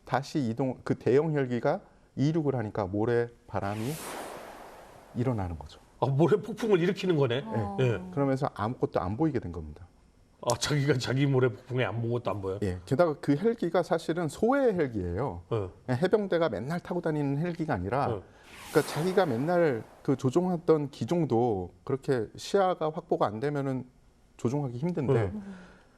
다시 그 대형 헬기가 이륙을 하니까 모래 바람이 일어나는 거죠. 모래 폭풍을 일으키는 거네. 그러면서 아무것도 안 보이게 된 겁니다. 자기가 자기 모래 폭풍에 안 본 것도 안 보여. 예. 게다가 그 헬기가 사실은 소해 헬기예요. 그냥 해병대가 맨날 타고 다니는 헬기가 아니라 그러니까 자기가 맨날 그 조종했던 기종도 그렇게 시야가 확보가 안 되면은 조종하기 힘든데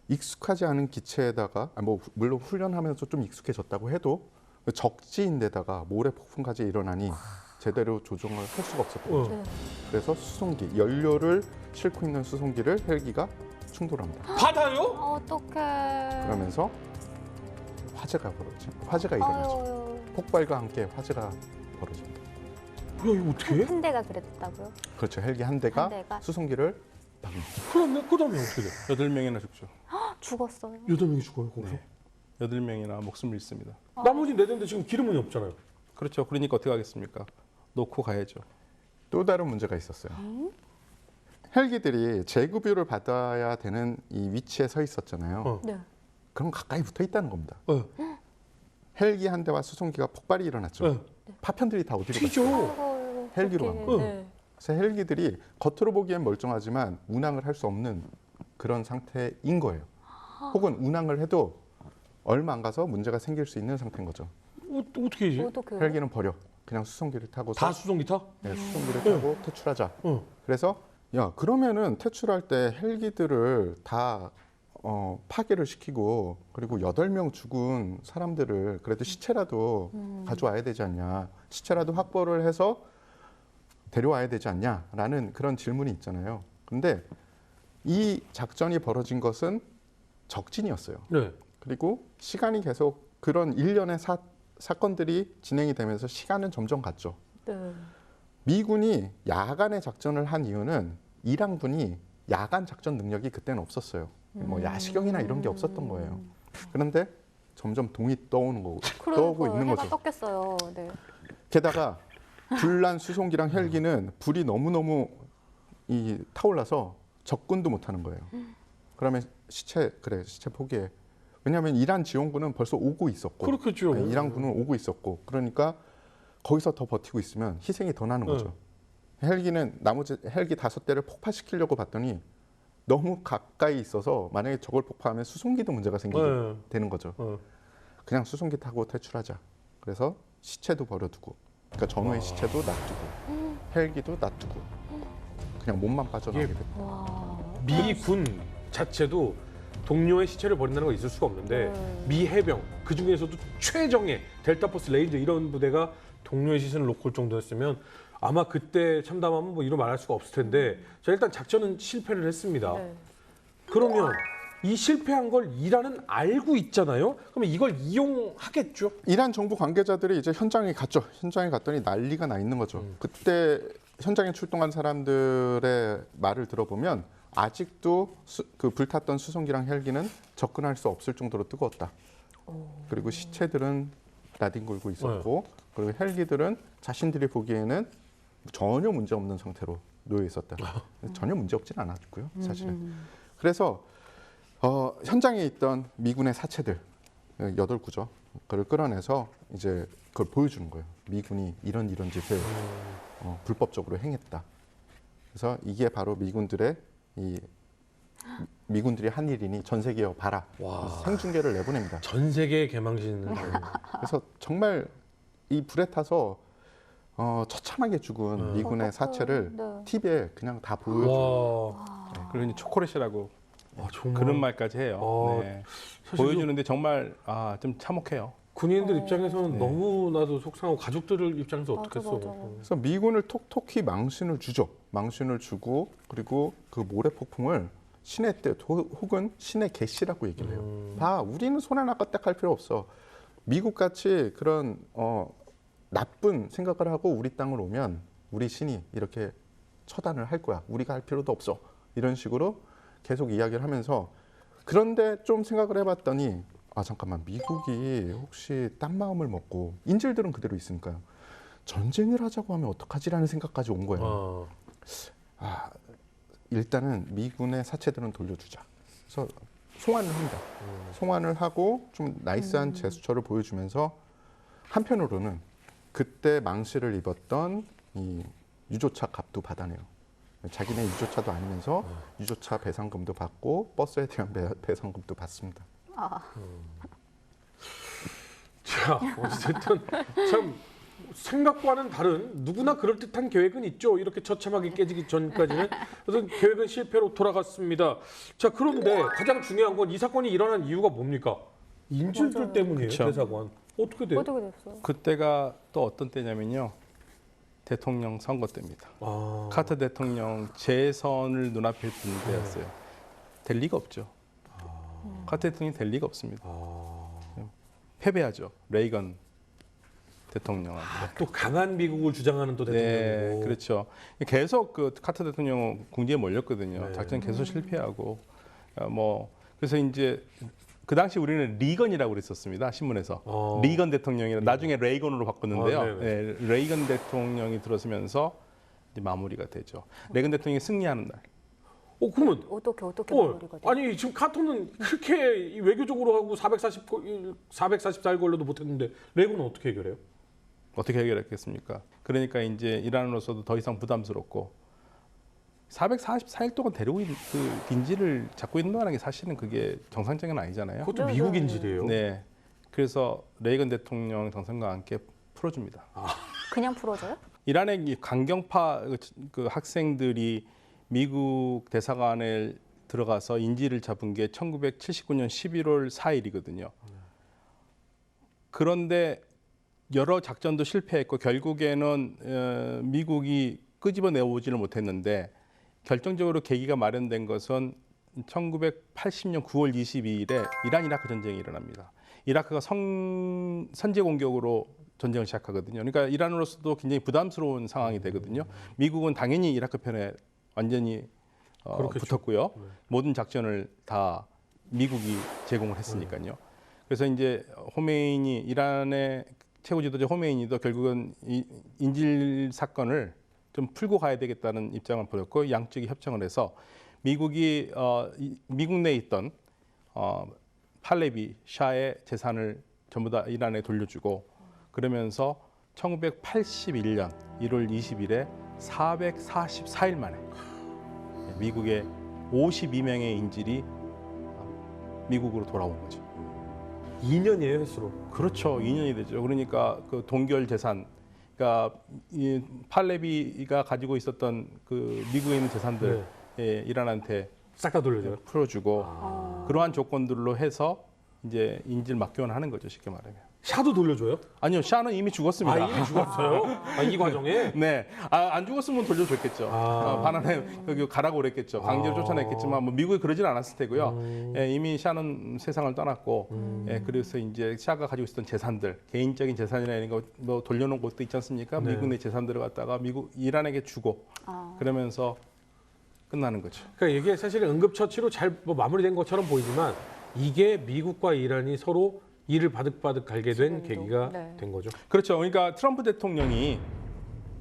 익숙하지 않은 기체에다가 뭐 물론 훈련하면서 좀 익숙해졌다고 해도 적지인데다가 모래 폭풍까지 일어나니 제대로 조종을 할 수가 없었던 거죠. 그래서 수송기 연료를 싣고 있는 수송기를 헬기가 충돌합니다. 바다요? 어떡해. 그러면서 화재가 일어나죠. 폭발과 함께 화재가 벌어집니다. 이거 어떻게 해? 한 대가 그랬다고요? 그렇죠. 헬기 한 대가 한 대가? 수송기를 큰일 났네. 그 다음에 어떻게 돼? 8명이나 죽죠. 죽었어요. 8명이 죽어요, 거기서. 8명이나 목숨을 잃습니다. 나머지 4대인데 지금 기름은 없잖아요. 그렇죠. 그러니까 어떻게 하겠습니까? 놓고 가야죠. 또 다른 문제가 있었어요. 헬기들이 재급유를 받아야 되는 이 위치에 서 있었잖아요. 네. 그럼 가까이 붙어 있다는 겁니다. 헬기 한 대와 수송기가 폭발이 일어났죠. 파편들이 다 어디로 튀죠. 갔어요? 헬기로 간 거예요. 네. 그래서 헬기들이 겉으로 보기엔 멀쩡하지만 운항을 할 수 없는 그런 상태인 거예요. 혹은 운항을 해도 얼마 안 가서 문제가 생길 수 있는 상태인 거죠. 어떻게 해지? 어떡해요? 헬기는 버려. 그냥 수송기를 타고 다 수송기 타? 수송기를 타고 퇴출하자. 그래서 야, 그러면은 퇴출할 때 헬기들을 다 파괴를 시키고 그리고 8명 죽은 사람들을 그래도 시체라도 가져와야 되지 않냐. 시체라도 확보를 해서 데려와야 되지 않냐라는 그런 질문이 있잖아요. 근데 이 작전이 벌어진 것은 적진이었어요. 네. 그리고 시간이 계속 그런 일련의 사건들이 진행이 되면서 시간은 점점 갔죠. 네. 미군이 야간에 작전을 한 이유는 이랑군이 야간 작전 능력이 그때는 없었어요. 뭐 야시경이나 이런 게 없었던 거예요. 그런데 점점 동이 떠오는 거고 떠오고 있는 해가 거죠. 떴겠어요. 네. 게다가 불난 수송기랑 헬기는 불이 너무너무 타올라서 접근도 못하는 거예요. 그러면 시체 포기해. 왜냐하면 이란 지원군은 벌써 오고 있었고, 그렇겠죠. 네, 이란군은 오고 있었고, 그러니까 거기서 더 버티고 있으면 희생이 더 나는 거죠. 헬기는 나머지 헬기 5대를 폭파시키려고 봤더니 너무 가까이 있어서 만약에 저걸 폭파하면 수송기도 문제가 생기게 되는 거죠. 그냥 수송기 타고 퇴출하자. 그래서 시체도 버려두고, 그러니까 전우의 시체도 놔두고, 헬기도 놔두고, 그냥 몸만 빠져나오게 됐고. 와. 미군 자체도 동료의 시체를 버린다는 건 있을 수가 없는데 미 해병 그 중에서도 최정예 델타포스 레인저 이런 부대가 동료의 시선을 놓고 올 정도였으면 아마 그때 참담하면 뭐 이루 말할 수가 없을 텐데 자 일단 작전은 실패를 했습니다. 네. 그러면 이 실패한 걸 이란은 알고 있잖아요. 그러면 이걸 이용하겠죠? 이란 정부 관계자들이 이제 현장에 갔죠. 현장에 갔더니 난리가 나 있는 거죠. 그때 현장에 출동한 사람들의 말을 들어보면 아직도 그 불탔던 수송기랑 헬기는 접근할 수 없을 정도로 뜨거웠다. 그리고 시체들은 나뒹굴고 있었고 그리고 헬기들은 자신들이 보기에는 전혀 문제 없는 상태로 놓여 있었다. 전혀 문제 없진 않았고요, 사실은. 그래서 현장에 있던 미군의 사체들 8구조 그걸 끌어내서 이제 그걸 보여주는 거예요. 미군이 이런 짓을 불법적으로 행했다. 그래서 이게 바로 미군들이 한 일이니 전 세계에 봐라. 생중계를 내보냅니다. 전 세계의 개망신을. 그래서 정말 이 불에 타서 처참하게 죽은 미군의 사체를 네. TV에 그냥 다 보여줘요. 와, 그리고 이제 초콜릿이라고 정말 그런 말까지 해요. 네. 사실 보여주는데 정말 좀 참혹해요. 군인들 입장에서는 네. 너무나도 속상하고 가족들 입장에서 어떻겠어. 맞아. 그래서 미군을 톡톡히 망신을 주죠. 망신을 주고 그리고 그 모래폭풍을 신의 뜻 혹은 신의 계시라고 얘기를 해요. 봐, 우리는 손 하나 까딱할 필요 없어. 미국같이 그런 나쁜 생각을 하고 우리 땅을 오면 우리 신이 이렇게 처단을 할 거야. 우리가 할 필요도 없어. 이런 식으로 계속 이야기를 하면서 그런데 좀 생각을 해봤더니 잠깐만 미국이 혹시 딴 마음을 먹고 인질들은 그대로 있으니까요. 전쟁을 하자고 하면 어떡하지라는 생각까지 온 거예요. 일단은 미군의 사체들은 돌려주자. 그래서 송환을 합니다. 송환을 하고 좀 나이스한 제스처를 보여주면서 한편으로는 그때 망실을 입었던 이 유조차 값도 받아내요. 자기네 유조차도 아니면서 유조차 배상금도 받고 버스에 대한 배상금도 받습니다. 자, 어쨌든 참 생각과는 다른 누구나 그럴듯한 계획은 있죠. 이렇게 처참하게 깨지기 전까지는. 그래서 계획은 실패로 돌아갔습니다. 자, 그런데 가장 중요한 건 이 사건이 일어난 이유가 뭡니까? 인질들 맞아요. 때문이에요. 그쵸. 대사관. 어떻게 돼요? 어떻게 됐어요? 그때가 또 어떤 때냐면요. 대통령 선거 때입니다. 카터 대통령 재선을 눈앞에 둔 때였어요. 될 리가 없죠. 카터 대통령이 될 리가 없습니다. 패배하죠. 레이건 대통령한테. 또 강한 미국을 주장하는 또 대통령이고. 네, 그렇죠. 계속 그 카터 대통령 궁지에 몰렸거든요. 네. 작전 계속 실패하고 그래서 이제 그 당시 우리는 리건이라고 그랬었습니다. 신문에서. 리건 대통령이라 나중에 레이건으로 바꿨는데요. 네, 레이건 대통령이 들어서면서 이제 마무리가 되죠. 레이건 대통령이 승리하는 날. 그러면 어떻게 마무리가 돼요? 아니 지금 카터는 그렇게 외교적으로 하고 444일 걸려도 못했는데 레이건은 어떻게 해결해요? 어떻게 해결했겠습니까? 그러니까 이제 이란으로서도 더 이상 부담스럽고 444일 동안 데리고 있는 그 인질을 잡고 있는 게 사실은 그게 정상적인 아니잖아요. 그것도 미국 인질이에요. 네. 그래서 레이건 대통령 정상과 함께 풀어줍니다. 그냥 풀어줘요? 이란의 이 강경파 그 학생들이 미국 대사관에 들어가서 인질을 잡은 게 1979년 11월 4일이거든요. 그런데 여러 작전도 실패했고 결국에는 미국이 끄집어내오지를 못했는데 결정적으로 계기가 마련된 것은 1980년 9월 22일에 이란 이라크 전쟁이 일어납니다. 이라크가 선제 공격으로 전쟁을 시작하거든요. 그러니까 이란으로서도 굉장히 부담스러운 상황이 되거든요. 미국은 당연히 이라크 편에 완전히 붙었고요. 모든 작전을 다 미국이 제공을 했으니까요. 그래서 이제 호메이니 이란의 최고 지도자 호메이니도 결국은 이 인질 사건을 좀 풀고 가야 되겠다는 입장을 보였고 양쪽이 협정을 해서 미국이 미국 내에 있던 팔레비 샤의 재산을 전부 다 이란에 돌려주고 그러면서 1981년 1월 20일에 444일 만에 미국의 52명의 인질이 미국으로 돌아온 거죠. 2년이에요, 횟수로. 그렇죠. 2년이 되죠. 그러니까 그 동결 재산, 그러니까 이 팔레비가 가지고 있었던 그 미국에 있는 재산들 이란한테 싹 다 돌려줘요. 풀어주고 그러한 조건들로 해서 이제 인질 맡겨하는 거죠. 쉽게 말하면. 샤도 돌려줘요? 아니요, 샤는 이미 죽었습니다. 이미 죽었어요? 이 과정에? 네, 안 죽었으면 돌려줬겠죠. 바나나에 여기 가라고 그랬겠죠. 강제로 쫓아냈겠지만 뭐 미국이 그러진 않았을 테고요. 이미 샤는 세상을 떠났고, 그래서 이제 샤가 가지고 있었던 재산들, 개인적인 재산이나 이런 거 뭐 돌려놓은 것도 있지 않습니까? 네. 미국 내 재산들을 갖다가 이란에게 주고 그러면서 끝나는 거죠. 그러니까 이게 사실 응급처치로 잘 뭐 마무리된 것처럼 보이지만 이게 미국과 이란이 서로 이를 바득바득 갈게 된 계기가 된 거죠. 그렇죠. 그러니까 트럼프 대통령이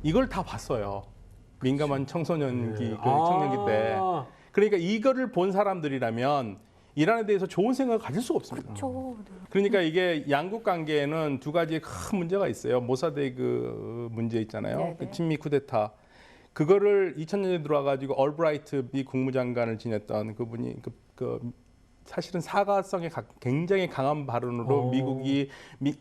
이걸 다 봤어요. 민감한 청소년기, 그 청년기 때. 그러니까 이거를 본 사람들이라면 이란에 대해서 좋은 생각을 가질 수가 없습니다. 그렇죠. 그러니까 이게 양국 관계에는 두 가지 큰 문제가 있어요. 모사드 그 문제 있잖아요. 그 친미 쿠데타. 그거를 2000년에 들어와가지고 얼브라이트 미 국무장관을 지냈던 그분이 사실은 사과성에 굉장히 강한 발언으로 미국이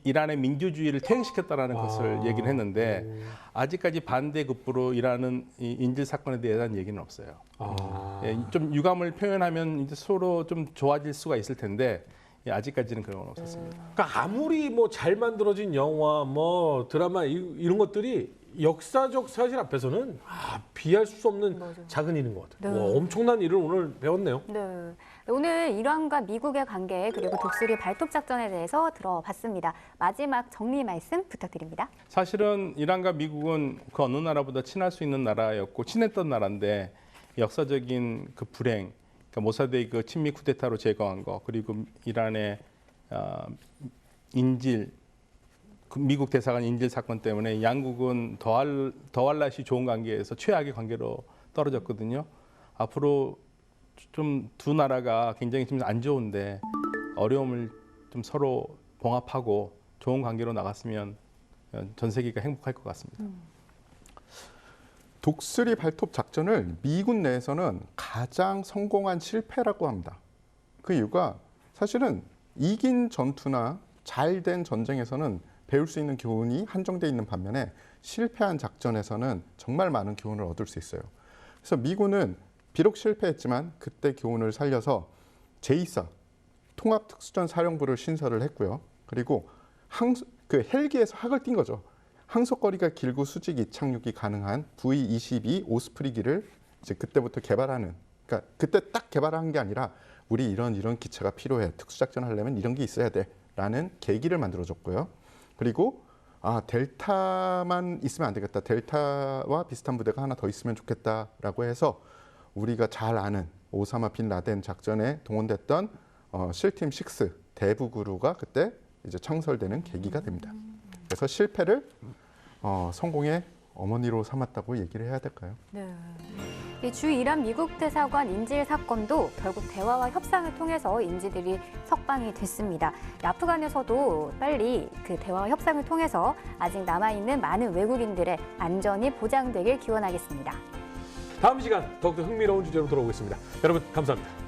이란의 민주주의를 퇴행시켰다라는 것을 얘기를 했는데 아직까지 반대급부로 이란은 이 인질 사건에 대한 얘기는 없어요. 좀 유감을 표현하면 이제 서로 좀 좋아질 수가 있을 텐데 아직까지는 그런 건 없었습니다. 그러니까 아무리 뭐 잘 만들어진 영화, 뭐 드라마 이런 것들이 역사적 사실 앞에서는 비할 수 없는 작은 일인 것 같아요. 와, 엄청난 일을 오늘 배웠네요. 네. 오늘 이란과 미국의 관계 그리고 독수리 발톱 작전에 대해서 들어봤습니다. 마지막 정리 말씀 부탁드립니다. 사실은 이란과 미국은 그 어느 나라보다 친할 수 있는 나라였고 친했던 나라인데 역사적인 그 불행, 그러니까 모사드의 그 친미 쿠데타로 제거한 거 그리고 이란의 미국 대사관 인질 사건 때문에 양국은 더할 날씨 좋은 관계에서 최악의 관계로 떨어졌거든요. 앞으로 좀 두 나라가 굉장히 좀 안 좋은데 어려움을 좀 서로 봉합하고 좋은 관계로 나갔으면 전 세계가 행복할 것 같습니다. 독수리 발톱 작전을 미군 내에서는 가장 성공한 실패라고 합니다. 그 이유가 사실은 이긴 전투나 잘된 전쟁에서는 배울 수 있는 교훈이 한정돼 있는 반면에 실패한 작전에서는 정말 많은 교훈을 얻을 수 있어요. 그래서 미군은 비록 실패했지만 그때 교훈을 살려서 제2사 통합특수전 사령부를 신설을 했고요. 그리고 그 헬기에서 학을 띈 거죠. 항속거리가 길고 수직 이착륙이 가능한 V-22 오스프리기를 이제 그때부터 개발하는. 그러니까 그때 딱 개발한 게 아니라 우리 이런 기체가 필요해. 특수작전 하려면 이런 게 있어야 돼라는 계기를 만들어줬고요. 그리고 델타만 있으면 안 되겠다. 델타와 비슷한 부대가 하나 더 있으면 좋겠다라고 해서 우리가 잘 아는 오사마 빈 라덴 작전에 동원됐던 실팀 6 대북그루가 그때 이제 창설되는 계기가 됩니다. 그래서 실패를 성공의 어머니로 삼았다고 얘기를 해야 될까요? 네. 이 주 이란 미국 대사관 인질 사건도 결국 대화와 협상을 통해서 인질들이 석방이 됐습니다. 아프간에서도 빨리 그 대화와 협상을 통해서 아직 남아있는 많은 외국인들의 안전이 보장되길 기원하겠습니다. 다음 시간 더욱더 흥미로운 주제로 돌아오겠습니다. 여러분 감사합니다.